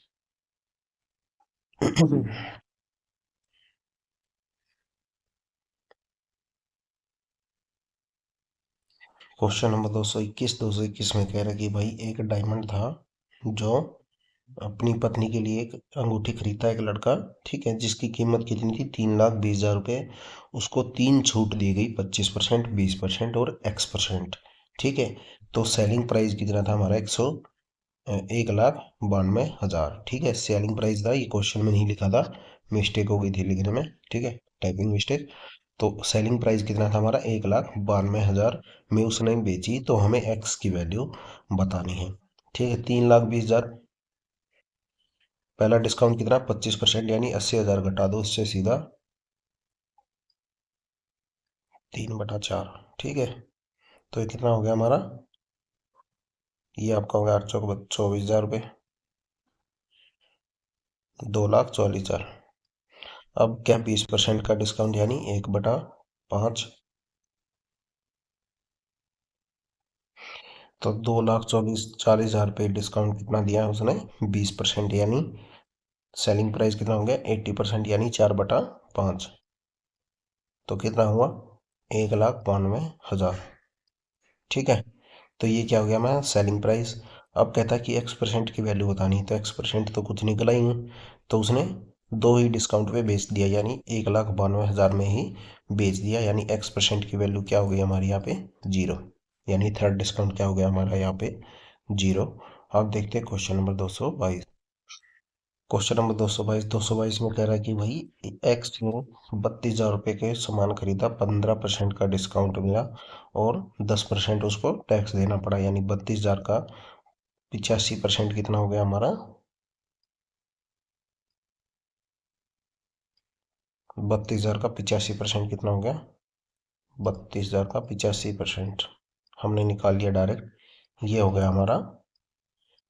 S1: Question number 221। 221 में कह रहा है कि भाई एक डायमंड था जो अपनी पत्नी के लिए एक अंगूठी खरीदता है एक लड़का। ठीक है, जिसकी कीमत कितनी थी? 3,20,000 रुपये। उसको 3 छूट दी गई, 25%, 20% और X%। ठीक है, तो सेलिंग प्राइस कितना था हमारा? 1,92,000। ठीक है, सेलिंग प्राइस था, ये क्वेश्चन में नहीं लिखा था, मिस्टेक हो गई थी लिखने में। ठीक है, टाइपिंग मिस्टेक। तो सेलिंग प्राइस कितना था हमारा? 1,92,000 में उसने बेची, तो हमें एक्स की वैल्यू बतानी है। ठीक है, 3,20,000। पहला डिस्काउंट कितना? 25%, यानी 80,000 घटा दो इससे सीधा 3/4। ठीक है, तो ये कितना हो गया हमारा? ये आपका हो गया 8,24,000 रुपये, 2,44,000। अब क्या 20% का डिस्काउंट यानी 1/5। तो 2,40,000 रुपये डिस्काउंट कितना दिया है उसने? 20%, यानी सेलिंग प्राइस कितना हो गया? 80%, यानी 4/5। तो कितना हुआ? 1,92,000। ठीक है, तो ये क्या हो गया हमारा सेलिंग प्राइस। अब कहता है कि X% की वैल्यू बतानी है, तो X% तो कुछ निकला ही नहीं। तो उसने दो ही डिस्काउंट पे बेच दिया, यानी 1,92,000 में ही बेच दिया, यानी X% की वैल्यू क्या हो गई हमारी यहाँ पे? 0। यानी थर्ड डिस्काउंट क्या हो गया हमारा यहाँ पे? 0। अब देखते हैं क्वेश्चन नंबर 222। Question number 222। 222 में कह रहा है कि भाई एक्स ने 32,000 रुपये के सामान खरीदा, 15% का डिस्काउंट मिला और 10% उसको टैक्स देना पड़ा, यानी 32,000 का 85% कितना हो गया हमारा? 32,000 का 85% कितना हो गया? 32,000 का 85% हमने निकाल लिया डायरेक्ट, ये हो गया हमारा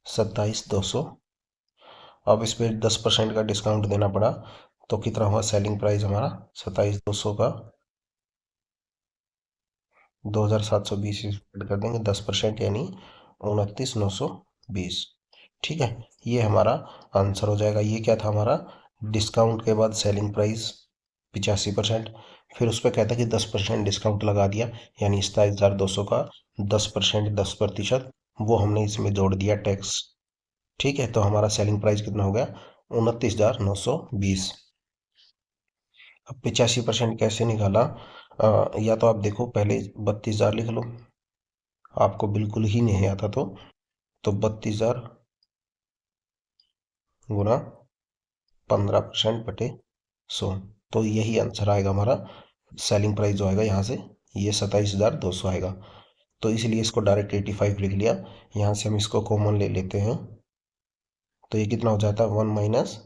S1: 27,200। अब इस पर 10% का डिस्काउंट देना पड़ा, तो कितना हुआ सेलिंग प्राइस हमारा? 27,200 का 2,720 कर देंगे 10%, यानी 29,920। ठीक है, ये हमारा आंसर हो जाएगा। ये क्या था हमारा? डिस्काउंट के बाद सेलिंग प्राइस 85%, फिर उस पर कहता है कि 10% डिस्काउंट लगा दिया, यानी 27,200 का 10%, 10%, वो हमने इसमें जोड़ दिया टैक्स। ठीक है, तो हमारा सेलिंग प्राइस कितना हो गया? 29,920। अब 85% कैसे निकाला? या तो आप देखो, पहले 32,000 लिख लो, आपको बिल्कुल ही नहीं आता तो 32,000 गुना 15% बटे 100, तो यही आंसर आएगा हमारा। सेलिंग प्राइस जो आएगा यहाँ से ये 27,200 आएगा। तो इसलिए इसको डायरेक्ट 85 लिख लिया। यहाँ से हम इसको कॉमन ले लेते हैं, तो ये कितना हो जाता है 1 माइनस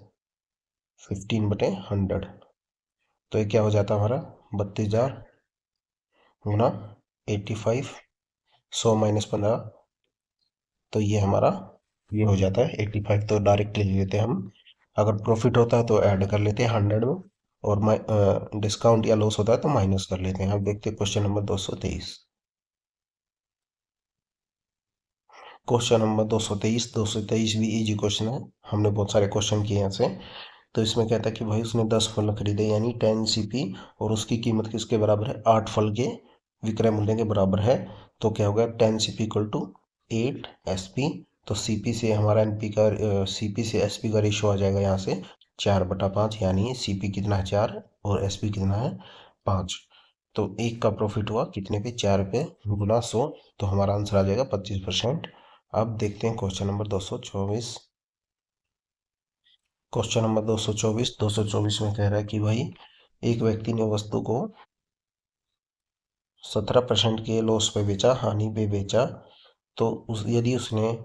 S1: 15 बटे 100। तो ये क्या हो जाता है हमारा 32,000 गुना 85, 100 माइनस 15, तो ये हमारा ये हो जाता है 85। तो डायरेक्ट ले लेते हैं हम, अगर प्रॉफिट होता है तो ऐड कर लेते हैं 100 में, और डिस्काउंट या लॉस होता है तो माइनस कर लेते हैं। अब देखते हैं क्वेश्चन नंबर 223। क्वेश्चन नंबर 223, 223 भी इजी क्वेश्चन है, हमने बहुत सारे क्वेश्चन किए हैं ऐसे। तो इसमें कहता है कि भाई उसने 10 फल खरीदे यानी 10 सीपी, और उसकी कीमत किसके बराबर है 8 फल के विक्रय मूल्य के बराबर है। तो क्या होगा 10 सीपी इक्वल टू 8 एसपी। तो सीपी से हमारा एनपी का सीपी से एसपी का रेशो आ जाएगा यहाँ से 4/5, यानी सीपी कितना है 4 और एसपी कितना है 5। तो एक का प्रॉफिट हुआ कितने पे 4 पे गुना 100, तो हमारा आंसर आ जाएगा 25%। अब देखते हैं क्वेश्चन नंबर 224। क्वेश्चन नंबर 224 में कह रहा है कि भाई एक व्यक्ति ने वस्तु को 17% के लॉस पे बेचा, हानि पे बेचा, तो यदि उसने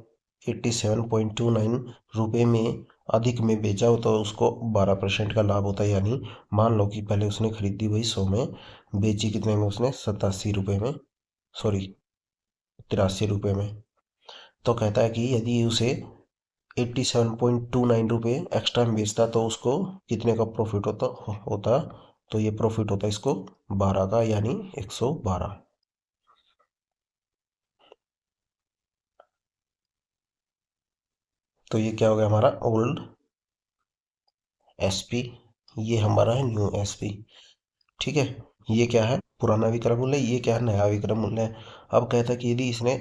S1: 87.29 रुपये में अधिक में बेचा हो तो उसको 12% का लाभ होता है। यानी मान लो कि पहले उसने खरीदी वही 100 में, बेची कितने में उसने 87 रुपये में, सॉरी 83 रुपये में। तो कहता है कि यदि उसे 87.29 रुपये एक्स्ट्रा में बेचता तो उसको कितने का प्रॉफिट होता। तो ये प्रॉफिट होता है इसको 12 का, यानी 112। तो ये क्या हो गया हमारा ओल्ड एसपी, ये हमारा है न्यू एसपी। ठीक है, ये क्या है पुराना विक्रय मूल्य, ये क्या है नया विक्रय मूल्य। अब कहता है कि यदि इसने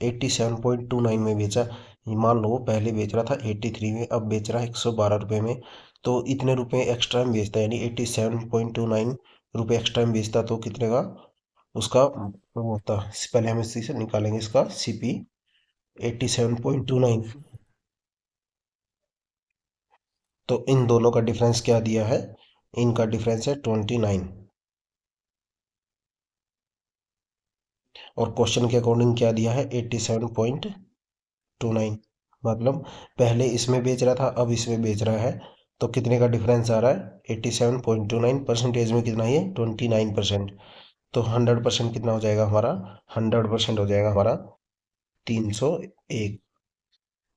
S1: 87.29 में बेचा, मान लो वो पहले बेच रहा था 83 में, अब बेच रहा है 112 रुपये में, तो इतने रुपए एक्स्ट्रा में बेचता है, यानी 87.29 रुपये एक्स्ट्रा में बेचता तो कितने का उसका वो होता। पहले हम इसी से निकालेंगे इसका सीपी 87.29। तो इन दोनों का डिफरेंस क्या दिया है, इनका डिफरेंस है 29, और क्वेश्चन के अकॉर्डिंग क्या दिया है 87.29। मतलब पहले इसमें बेच रहा था अब इसमें बेच रहा है, तो कितने का डिफरेंस आ रहा है 87.29, परसेंटेज में कितना है 29%। तो 100% कितना हो जाएगा हमारा, 100% हो जाएगा हमारा 301।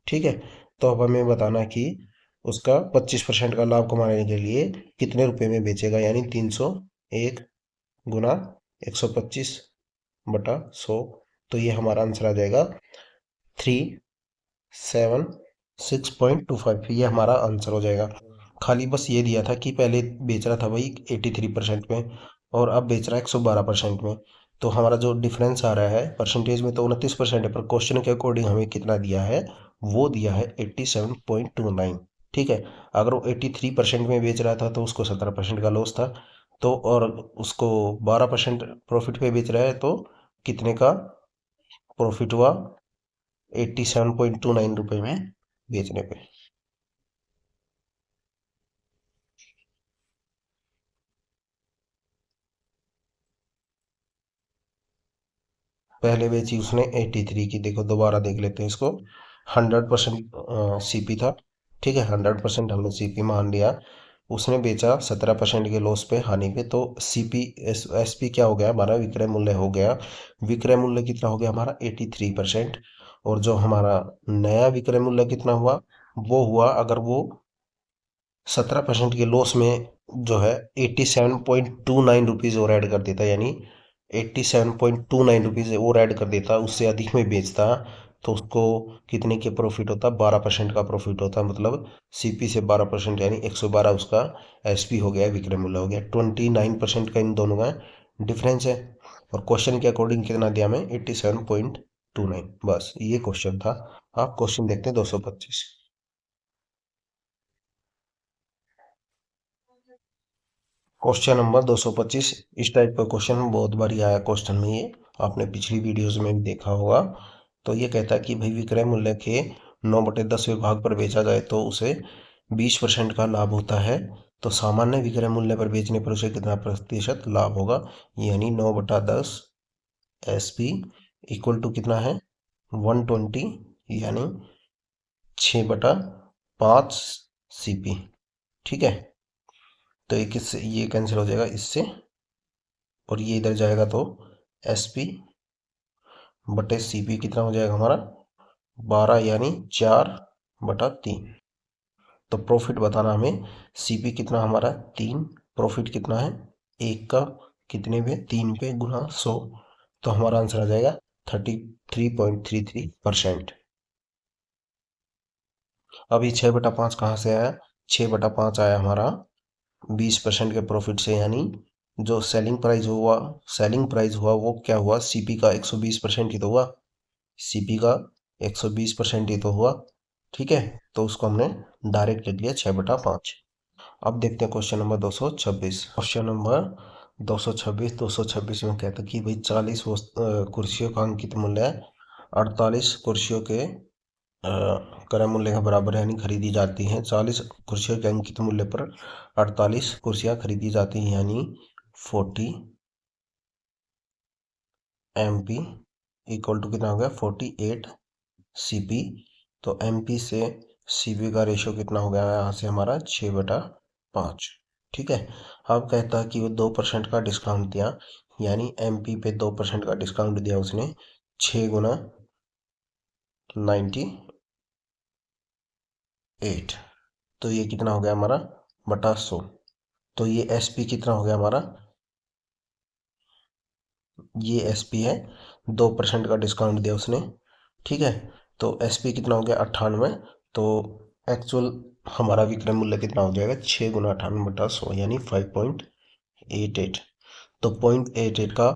S1: ठीक है, तो अब हमें बताना कि उसका 25% का लाभ कमाने के लिए कितने रुपए में बेचेगा, यानी 301 गुना 125/100। तो ये हमारा आंसर आ जाएगा 376.25, ये हमारा आंसर हो जाएगा। खाली बस ये दिया था कि पहले बेच रहा था भाई 83% में और अब बेच रहा है 112% में, तो हमारा जो डिफरेंस आ रहा है परसेंटेज में तो 29% है, पर क्वेश्चन के अकॉर्डिंग हमें कितना दिया है, वो दिया है 87.29। ठीक है, अगर वो 83% में बेच रहा था तो उसको 17% का लॉस था, तो और उसको 12% प्रॉफिट पे बेच रहा है तो कितने का प्रॉफिट हुआ 87.29 रुपये में बेचने पे। पहले बेची उसने 83 की, देखो दोबारा देख लेते हैं इसको। 100% सीपी था, ठीक है 100% हमने सीपी मान लिया। उसने बेचा 17% के लॉस पे, हानि पे, तो सीपी एसपी क्या हो गया हमारा विक्रय मूल्य हो गया। विक्रय मूल्य कितना हो गया हमारा 83%, और जो हमारा नया विक्रय मूल्य कितना हुआ, वो हुआ अगर वो 17% के लॉस में जो है 87.29 रुपीज़ और ऐड कर देता, यानी 87.29 रुपीज़ और ऐड कर देता, उससे अधिक में बेचता, तो उसको कितने के प्रॉफिट होता 12% का प्रॉफिट होता। मतलब सीपी से 12%, यानी 112 उसका एसपी हो गया, विक्रय मूल्य हो गया। 29% का इन दोनों का डिफरेंस है, और क्वेश्चन के अकॉर्डिंग कितना दिया हमें 87.29। बस ये क्वेश्चन था। आप क्वेश्चन देखते हैं 225। क्वेश्चन नंबर 225, इस टाइप का क्वेश्चन बहुत बारी आया क्वेश्चन में, ये आपने पिछली वीडियोस में भी देखा होगा। तो ये कहता है कि भाई विक्रय मूल्य के 9/10 भाग पर बेचा जाए तो उसे 20% का लाभ होता है। तो सामान्य विक्रय मूल्य पर बेचने पर उसे कितना प्रतिशत लाभ होगा, यानी 9/10 SP इक्वल टू कितना है 120, यानी 6/5 CP। ठीक है, तो ये किससे, ये कैंसिल हो जाएगा इससे, और ये इधर जाएगा तो SP/CP कितना हो जाएगा हमारा 12, यानी 4/3। तो प्रॉफिट बताना हमें, CP कितना हमारा 3, प्रॉफिट कितना है 1 का कितने पे 3 पे गुना 100, तो हमारा आंसर आ जाएगा 33.33%। अभी 6/5 कहाँ से आया, 6/5 आया हमारा 20% के प्रॉफिट से, यानी जो सेलिंग प्राइस हुआ वो क्या हुआ, CP का 120% ही तो हुआ, CP का 120% ही तो हुआ। ठीक है, तो उसको हमने डायरेक्ट लिख लिया 6/5। अब देखते हैं क्वेश्चन नंबर 226। क्वेश्चन नंबर 226 में कहता है कि भाई 40 कुर्सियों का अंकित मूल्य 48 कुर्सियों के क्रय मूल्य के बराबर है, यानी खरीदी जाती हैं। 40 कुर्सियों के अंकित मूल्य पर 48 कुर्सियां खरीदी जाती हैं, यानी 40 MP इक्वल टू कितना हो गया 48 CP। तो MP से CP का रेशियो कितना हो गया यहाँ से हमारा 6/5। ठीक है, अब कहता है कि वो 2% का डिस्काउंट दिया, यानी MP पे 2% का डिस्काउंट दिया उसने 6 गुना 98, तो ये कितना हो गया हमारा बटा 100। तो ये SP कितना हो गया हमारा, ये SP है, 2% का डिस्काउंट दिया उसने। ठीक है, तो SP कितना हो गया 98, तो एक्चुअल हमारा विक्रय मूल्य कितना हो जाएगा 6 गुना 98/100, यानी 5.88। तो 0.88 का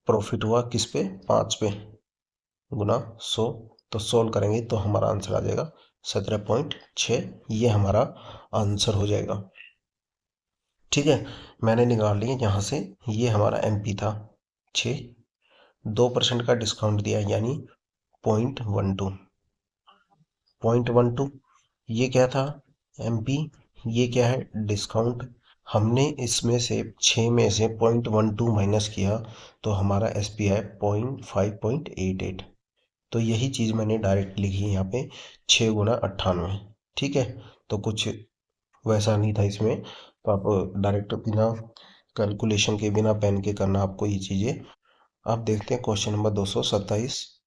S1: प्रॉफिट हुआ किस पे, 5 पे गुना 100, तो सोल्व करेंगे तो हमारा आंसर आ जाएगा 17.6। ये हमारा आंसर हो जाएगा। ठीक है, मैंने निकाल लिया यहाँ से, ये हमारा MP था 6, 2% का डिस्काउंट दिया, यानी 0.12, ये क्या था MP, ये क्या है डिस्काउंट। हमने इसमें से 6 में से 0.12 माइनस किया, तो हमारा SP है 5.88। तो यही चीज़ मैंने डायरेक्ट लिखी है यहाँ पे 6 गुना 98। ठीक है, तो कुछ वैसा नहीं था इसमें, तो आप डायरेक्ट बिना कैलकुलेशन के, बिना पेन के करना आपको ये चीज़ें। आप देखते हैं question number 227।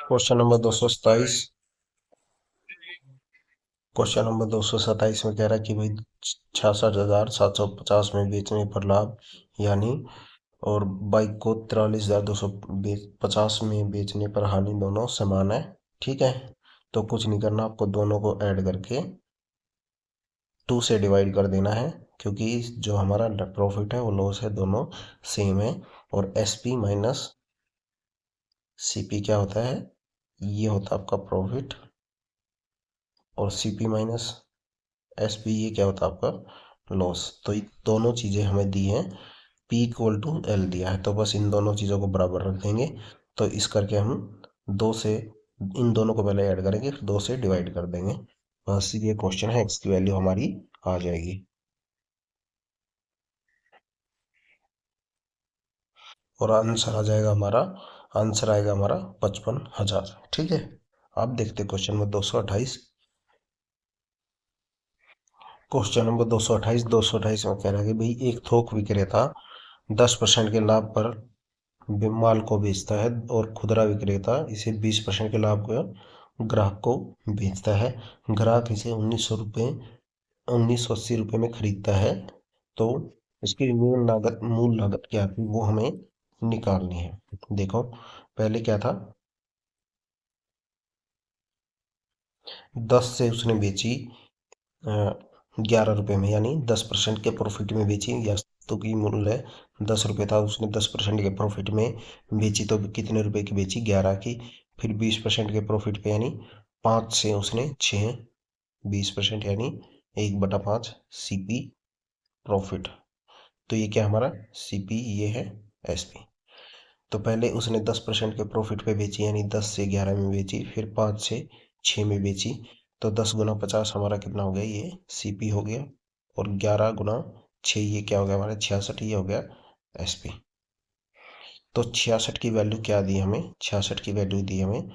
S1: Question number 227, question number 227 में कह रहा है कि भाई 66,750 में बेचने पर लाभ, यानी और बाइक को 43,250 में बेचने पर हानि दोनों समान है। ठीक है, तो कुछ नहीं करना, आपको दोनों को ऐड करके 2 से डिवाइड कर देना है, क्योंकि जो हमारा प्रॉफिट है वो लॉस है, दोनों सेम है। और SP माइनस CP क्या होता है, ये होता है आपका प्रॉफिट, और CP माइनस SP ये क्या होता है आपका लॉस। तो ये दोनों चीज़ें हमें दी हैं, P=L दिया है, तो बस इन दोनों चीज़ों को बराबर रख देंगे। तो इस करके हम 2 से, इन दोनों को पहले ऐड करेंगे, फिर 2 से डिवाइड कर देंगे, बस ये क्वेश्चन है, x की वैल्यू हमारी आ जाएगी, और आंसर आएगा हमारा 55,000। ठीक है, अब देखते क्वेश्चन नंबर 228। क्वेश्चन नंबर 228 में कह रहा है कि भाई एक थोक विक्रेता 10% के लाभ पर माल को बेचता है, और खुदरा विक्रेता इसे 20% के लाभ को ग्राहक को बेचता है। ग्राहक इसे 1980 रुपये में खरीदता है, तो इसकी मूल लागत क्या थी वो हमें निकालनी है। देखो, पहले क्या था, 10 से उसने बेची 11 रुपये में, यानी 10% के प्रॉफिट में बेची। वस्तु की मूल्य 10 रुपये था, उसने 10% के प्रॉफिट में बेची, तो कितने रुपए की बेची 11 की। फिर 20% के प्रॉफिट पे, यानी 5 से उसने 6, 20% यानी 1/5 CP प्रॉफिट। तो ये क्या हमारा CP, ये है SP। तो पहले उसने 10% के प्रॉफिट पे बेची, यानी 10 से 11 में बेची, फिर 5 से 6 में बेची। तो 10 गुना 50 हमारा कितना हो गया, ये सीपी हो गया। और 11 गुना 6 ये क्या हो गया हमारा 66, ये हो गया एसपी। तो 66 की वैल्यू क्या दी हमें, 66 की वैल्यू दी हमें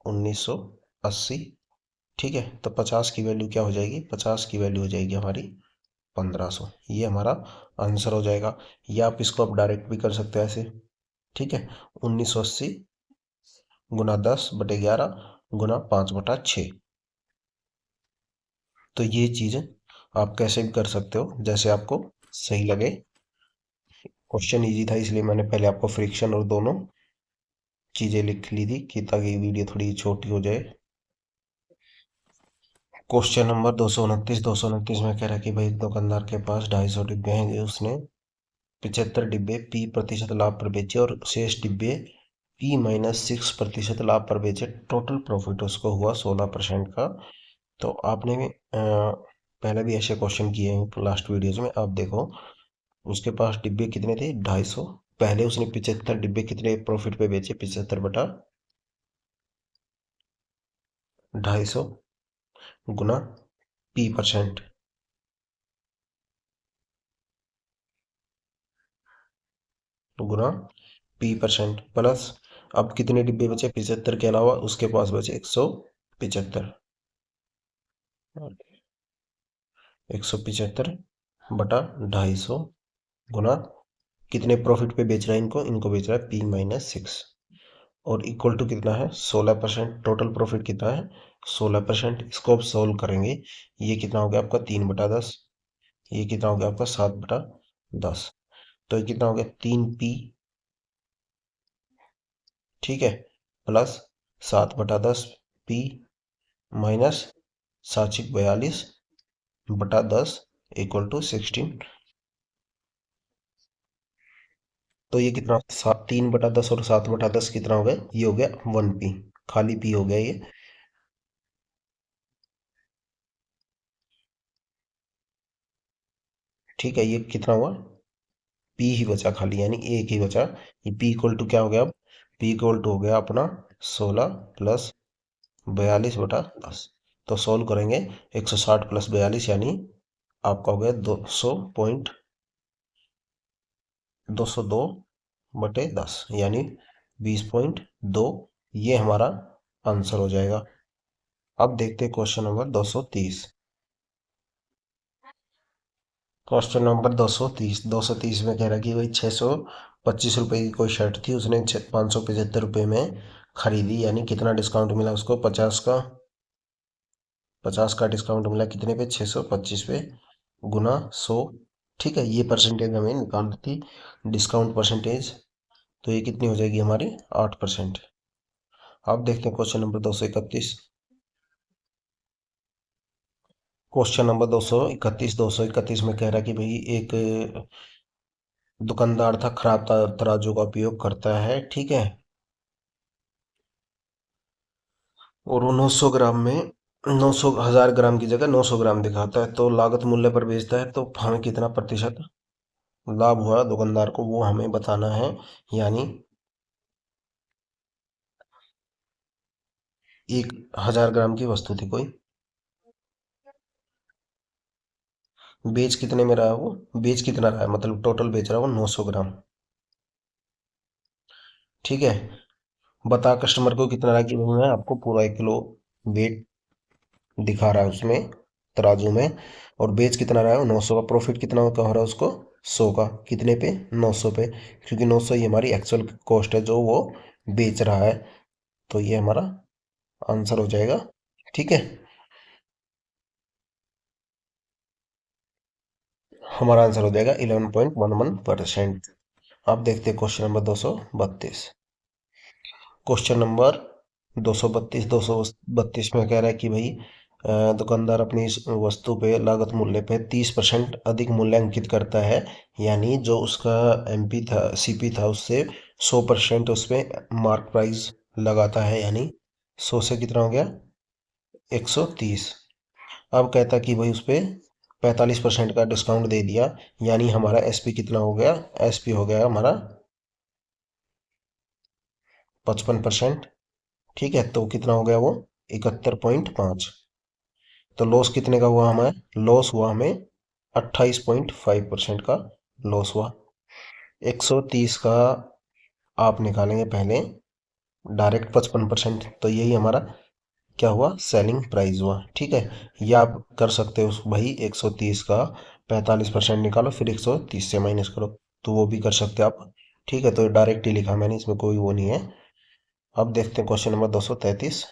S1: 1980। ठीक है, तो 50 की वैल्यू क्या हो जाएगी, 50 की वैल्यू हो जाएगी हमारी 1500। ये हमारा आंसर हो जाएगा। या आप इसको आप डायरेक्ट भी कर सकते हो ऐसे। ठीक है, 1980 गुना 10/11 गुना 5/6। तो ये चीज आप कैसे भी कर सकते हो, जैसे आपको सही लगे। क्वेश्चन इजी था, इसलिए मैंने पहले आपको फ्रिक्शन और दोनों चीजें लिख ली थी कि ताकि वीडियो थोड़ी छोटी हो जाए। क्वेश्चन नंबर 229 में कह रहा है कि भाई एक दुकानदार के पास 250 डिब्बे हैं, जो उसने 75 डिब्बे P% लाभ पर बेचे और शेष डिब्बे P-6% लाभ पर बेचे। टोटल प्रॉफिट उसको हुआ 16% का। तो आपने पहले भी ऐसे क्वेश्चन किए हैं लास्ट वीडियोज में, आप देखो। उसके पास डिब्बे कितने थे, 250। पहले उसने 75 डिब्बे कितने प्रॉफिट पे बेचे, 75/250 गुना P% गुना P% प्लस, अब कितने डिब्बे बचे 75 के अलावा, उसके पास बचे 175। 175/250 गुना कितने प्रॉफिट पे बेच रहा है, इनको इनको बेच रहा है P-6 और इक्वल टू कितना है 16%। टोटल प्रॉफिट कितना है 16%। इसको आप सोल्व करेंगे, ये कितना हो गया आपका 3/10, ये कितना हो गया आपका 7/10। तो ये कितना हो गया 3P, ठीक है, plus 7/10 P minus 742/10 equal to 16। तो ये कितना 3/10 और 7/10 कितना हो गया, ये हो गया 1P, खाली P हो गया ये। ठीक है, ये कितना हुआ, P ही बचा खाली, यानी एक ही बचा। ये P इक्वल टू क्या हो गया अब, P इक्वल टू हो गया अपना 16 प्लस 42/10। तो सोल्व करेंगे, 160 प्लस 42 यानी आपका हो गया 202/10, यानी 20.2। ये हमारा आंसर हो जाएगा। अब देखते हैं क्वेश्चन नंबर 230। क्वेश्चन नंबर 230 में कह रहा है कि भाई 625 रुपए की कोई शर्ट थी, उसने 575 रुपये में खरीदी, यानी कितना डिस्काउंट मिला उसको, 50 का डिस्काउंट मिला कितने पे, 625 पे, गुना 100। ठीक है, ये परसेंटेज हमें निकालनी थी, डिस्काउंट परसेंटेज। तो ये कितनी हो जाएगी हमारी 8%। अब देखते हैं क्वेश्चन नंबर 231। क्वेश्चन नंबर 231 में कह रहा है कि भाई एक दुकानदार था, खराब तराजू का उपयोग करता है, ठीक है, और वो 900 ग्राम में 900 1000 ग्राम की जगह 900 ग्राम दिखाता है, तो लागत मूल्य पर बेचता है, तो हमें कितना प्रतिशत लाभ हुआ दुकानदार को, वो हमें बताना है। यानी 1000 ग्राम की वस्तु थी कोई, बेच कितने में रहा है वो, बेच कितना रहा है, मतलब टोटल बेच रहा है वो 900 ग्राम। ठीक है, बता कस्टमर को कितना रहा, कि मैं आपको पूरा 1 किलो वेट दिखा रहा है उसमें तराजू में, और बेच कितना रहा है 900 का, प्रॉफिट कितना का हो रहा है उसको 100 का, कितने पे 900 पे, क्योंकि 900 ही हमारी एक्चुअल कॉस्ट है जो वो बेच रहा है। तो ये हमारा आंसर हो जाएगा। ठीक है, हमारा आंसर हो जाएगा 11.11%। अब देखते हैं क्वेश्चन नंबर 232। क्वेश्चन नंबर 232 में कह रहा है कि भाई दुकानदार अपनी इस वस्तु पे लागत मूल्य पे 30% अधिक मूल्यांकित करता है, यानी जो उसका एमपी था, सीपी था, उससे 100% उस पे मार्क प्राइस लगाता है, यानी 100 से कितना हो गया 130। अब कहता कि भाई उस पे 45% का डिस्काउंट दे दिया, यानी हमारा एसपी कितना हो गया, एसपी हो गया हमारा 55%। ठीक है, तो कितना हो गया वो 71.5। तो लॉस कितने का हुआ हमें? लॉस हुआ हमें 28.5% का लॉस हुआ। 130 का आप निकालेंगे पहले डायरेक्ट 55%, तो यही हमारा क्या हुआ, सेलिंग प्राइस हुआ। ठीक है, या आप कर सकते हो भाई 130 का 45% निकालो, फिर 130 से माइनस करो, तो वो भी कर सकते हो आप। ठीक है, तो डायरेक्ट ही लिखा मैंने, इसमें कोई वो नहीं है। अब देखते हैं क्वेश्चन नंबर 233।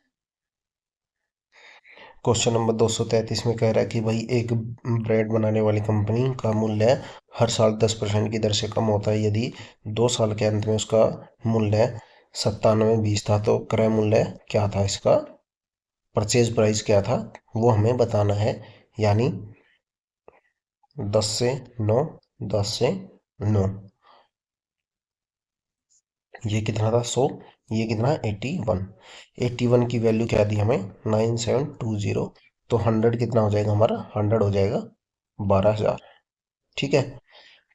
S1: क्वेश्चन नंबर 233 में कह रहा है कि भाई एक ब्रेड बनाने वाली कंपनी का मूल्य हर साल 10% की दर से कम होता है। यदि 2 साल के अंत में उसका मूल्य 97.20 था, तो क्रय मूल्य क्या था, इसका परचेज प्राइस क्या था, वो हमें बताना है। यानी 10 से 9, 10 से 9, ये कितना था 100, ये कितना 81। 81 की वैल्यू क्या दी हमें, 9720। तो 100 कितना हो जाएगा हमारा, 100 हो जाएगा 12,000। ठीक है,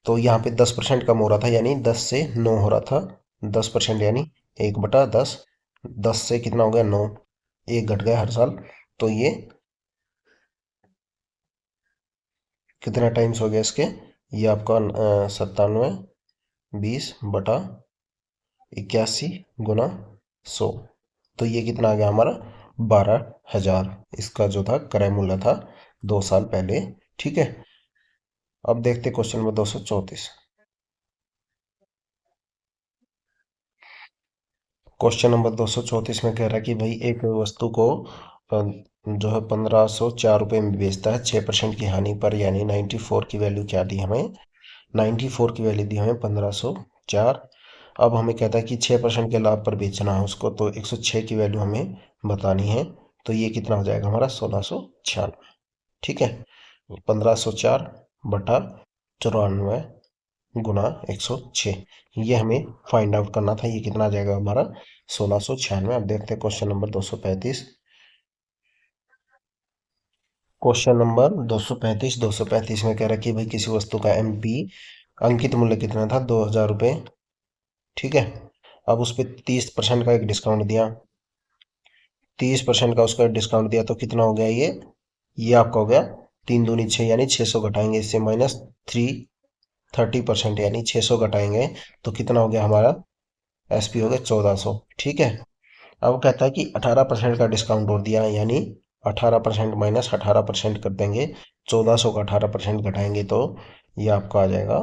S1: तो यहाँ पे 10% कम हो रहा था, यानी 10 से 9 हो रहा था। 10% यानी 1/10। 10 से कितना हो गया 9, एक घट गया हर साल। तो ये कितना टाइम्स हो गया इसके, ये आपका 97/20 गुना 100। तो ये कितना आ गया हमारा, 12,000। इसका जो था क्रय मूल्य था 2 साल पहले। ठीक है, अब देखते क्वेश्चन नंबर 234। क्वेश्चन नंबर 234 में कह रहा है कि भाई एक वस्तु को जो है 1504 रुपये में बेचता है 6% की हानि पर, यानी 94 की वैल्यू क्या दी हमें, 94 की वैल्यू दी हमें 1504। अब हमें कहता है कि 6% के लाभ पर बेचना है उसको, तो 106 की वैल्यू हमें बतानी है। तो ये कितना हो जाएगा हमारा 1696। ठीक है, 1504/94 गुना 106, ये हमें फाइंड आउट करना था। ये कितना आ जाएगा हमारा 1696। अब देखते हैं क्वेश्चन नंबर 235। क्वेश्चन नंबर 235 में कह रहा है कि भाई किसी वस्तु का एमपी अंकित मूल्य कितना था, 2,000 रुपये। ठीक है, अब उस पर 30% का एक डिस्काउंट दिया, 30% का उसका डिस्काउंट दिया, तो कितना हो गया ये आपका हो गया 3 दूनी 6, यानी 600 घटाएंगे इससे माइनस थ्री 30%, यानी 600 घटाएंगे तो कितना हो गया हमारा एसपी हो गया 1400। ठीक है, अब कहता है कि 18% का डिस्काउंट और दिया, यानी 18% माइनस 18% कर देंगे, 1400 का 18% घटाएंगे तो ये आपका आ जाएगा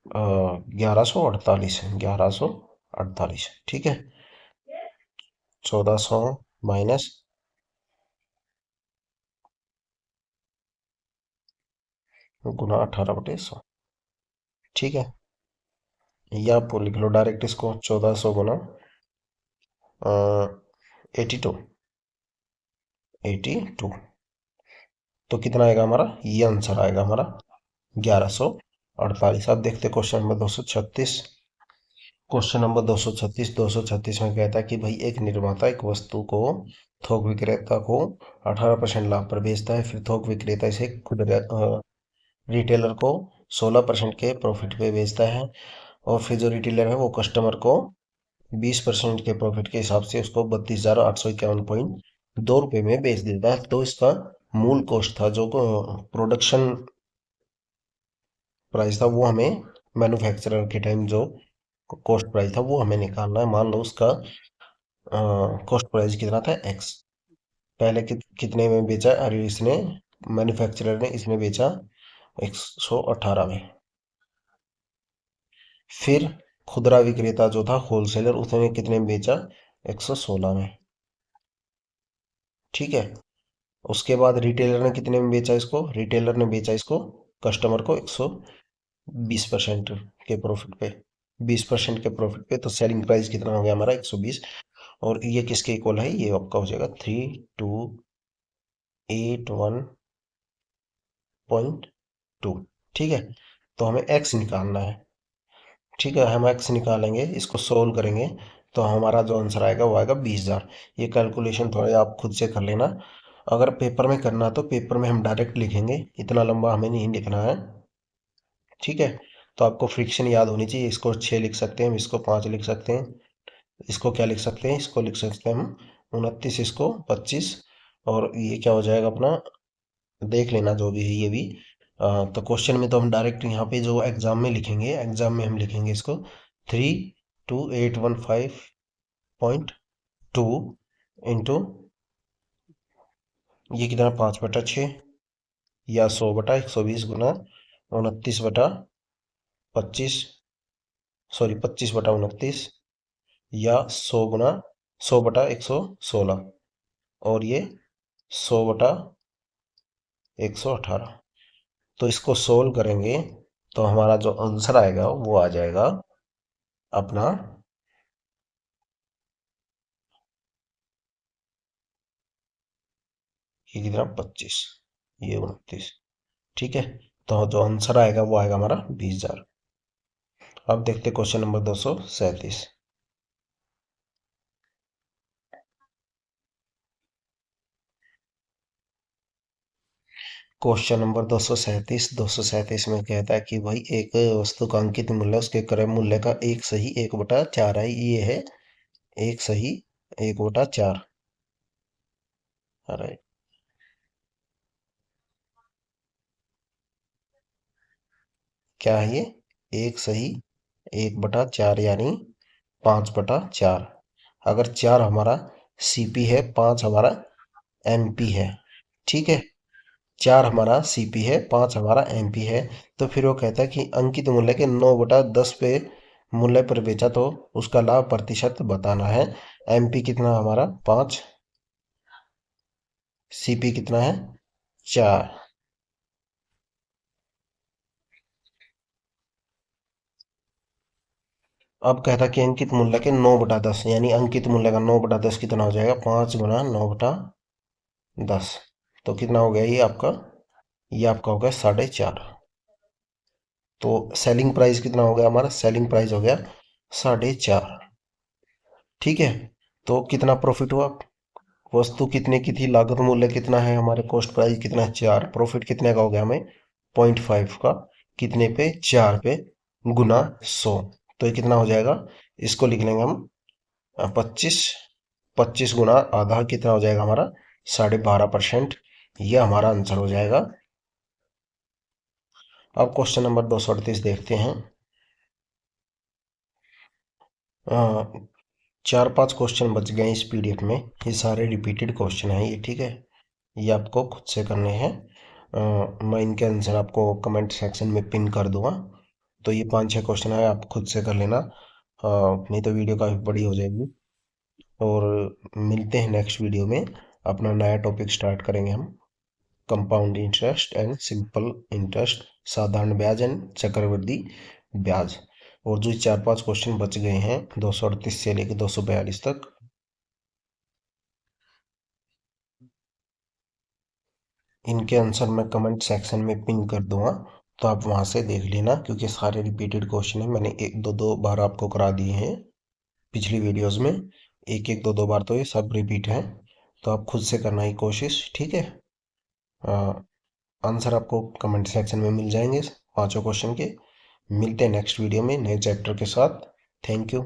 S1: 1148, 1148। ठीक है, 1400 माइनस गुना 18/100। ठीक है, ये आप लिख लो डायरेक्ट इसको, 1400 गुना 82, 82। तो कितना आएगा हमारा, ये आंसर आएगा हमारा 1148। अब देखते क्वेश्चन नंबर 236। क्वेश्चन नंबर 236 में कहता है कि भाई एक निर्माता एक वस्तु को थोक विक्रेता को 18% लाभ पर बेचता है, फिर थोक विक्रेता इसे खुद रिटेलर को 16% के प्रॉफिट पे बेचता है, और फिर जो रिटेलर है वो कस्टमर को 20% के प्रॉफिट के हिसाब से उसको 32,851.2 रुपये में बेच देता है। तो इसका मूल कॉस्ट था, जो प्रोडक्शन प्राइस था, वो हमें मैन्युफैक्चरर के टाइम जो कॉस्ट प्राइस था वो हमें निकालना है। मान लो उसका कॉस्ट प्राइस कितना था एक्स, पहले कितने में बेचा, अरे इसने मैन्युफैक्चरर ने इसमें बेचा 118 में। फिर खुदरा विक्रेता जो था होलसेलर, उसने कितने में बेचा, 116 में। ठीक है, उसके बाद रिटेलर ने कितने में बेचा इसको, रिटेलर ने बेचा इसको कस्टमर को 120% के प्रॉफिट पे, 20% के प्रॉफिट पे। तो सेलिंग प्राइस कितना हो गया हमारा 120। और ये किसके इक्वल है, ये आपका हो जाएगा 3281.2। ठीक है, तो हमें एक्स निकालना है। ठीक है, हम एक्स निकालेंगे, इसको सोल्व करेंगे, तो हमारा जो आंसर आएगा वो आएगा 20,000। ये कैलकुलेशन थोड़े आप खुद से कर लेना। अगर पेपर में करना तो पेपर में हम डायरेक्ट लिखेंगे, इतना लंबा हमें नहीं लिखना है। ठीक है, तो आपको फ्रिक्शन याद होनी चाहिए, इसको 6 लिख सकते हैं, इसको 5 लिख सकते हैं। इसको क्या लिख सकते हैं, इसको लिख सकते हैं हम 29, इसको 25, और ये क्या हो जाएगा अपना, देख लेना जो भी है ये भी। तो क्वेश्चन में तो हम डायरेक्ट यहाँ पे जो एग्जाम में लिखेंगे, एग्जाम में हम लिखेंगे इसको 32815.2 इंटू ये कितना 5/6, या 100/120 गुना 29/25, सॉरी 25/29, या 100 गुना 100/116, और ये 100/118। तो इसको सोल्व करेंगे तो हमारा जो आंसर आएगा वो आ जाएगा अपना, ये कितना 25, ये 29। ठीक है, तो जो आंसर आएगा वो आएगा हमारा 20,000। अब देखते क्वेश्चन नंबर 237। क्वेश्चन नंबर 237 में कहता है कि भाई एक वस्तु का अंकित मूल्य उसके क्रय मूल्य का 1/4 है, ये है 1/4। अरे क्या है ये, 1/4 यानी 5/4। अगर 4 हमारा सीपी है, 5 हमारा एमपी है। ठीक है, 4 हमारा सीपी है, 5 हमारा एमपी है। तो फिर वो कहता है कि अंकित मूल्य के 9/10 पे मूल्य पर बेचा तो उसका लाभ प्रतिशत बताना है। एमपी कितना हमारा 5, सीपी कितना है 4। अब कहता कि अंकित मूल्य के 9/10, यानी अंकित मूल्य का 9/10 कितना हो जाएगा, 5 गुना 9/10। तो कितना हो गया ये आपका हो गया 4.5। तो सेलिंग प्राइस कितना हो गया हमारा, सेलिंग प्राइस हो गया 4.5। ठीक है, तो कितना प्रॉफिट हुआ, वस्तु कितने की थी, लागत मूल्य कितना है, हमारे कॉस्ट प्राइस कितना है 4, प्रॉफिट कितने का हो गया हमें 0.5 का, कितने पे 4 पे, गुना 100। तो ये कितना हो जाएगा, इसको लिख लेंगे हम 25, 25 गुना आधा कितना हो जाएगा हमारा 12.5%। ये हमारा आंसर हो जाएगा। अब क्वेश्चन नंबर 238 देखते हैं। 4-5 क्वेश्चन बच गए इस पीडीएफ में, ये सारे रिपीटेड क्वेश्चन हैं ये। ठीक है, ये आपको खुद से करने हैं। मैं इनके आंसर आपको कमेंट सेक्शन में पिन कर दूंगा। तो ये 5-6 क्वेश्चन है, आप खुद से कर लेना, नहीं तो वीडियो काफ़ी बड़ी हो जाएगी। और मिलते हैं नेक्स्ट वीडियो में, अपना नया टॉपिक स्टार्ट करेंगे हम, compound interest and simple interest, साधारण ब्याज एंड चक्रवृद्धि ब्याज। और जो 4-5 क्वेश्चन बच गए हैं 238 से लेकर 242 तक, इनके आंसर मैं कमेंट सेक्शन में पिन कर दूंगा, तो आप वहां से देख लेना, क्योंकि सारे रिपीटेड क्वेश्चन है, मैंने एक दो दो बार आपको करा दिए हैं पिछली वीडियोस में, एक एक दो दो बार, तो ये सब रिपीट हैं। तो आप खुद से करना ही कोशिश, ठीक है। आंसर आपको कमेंट सेक्शन में मिल जाएंगे 5 क्वेश्चन के। मिलते हैं नेक्स्ट वीडियो में नए चैप्टर के साथ। Thank you.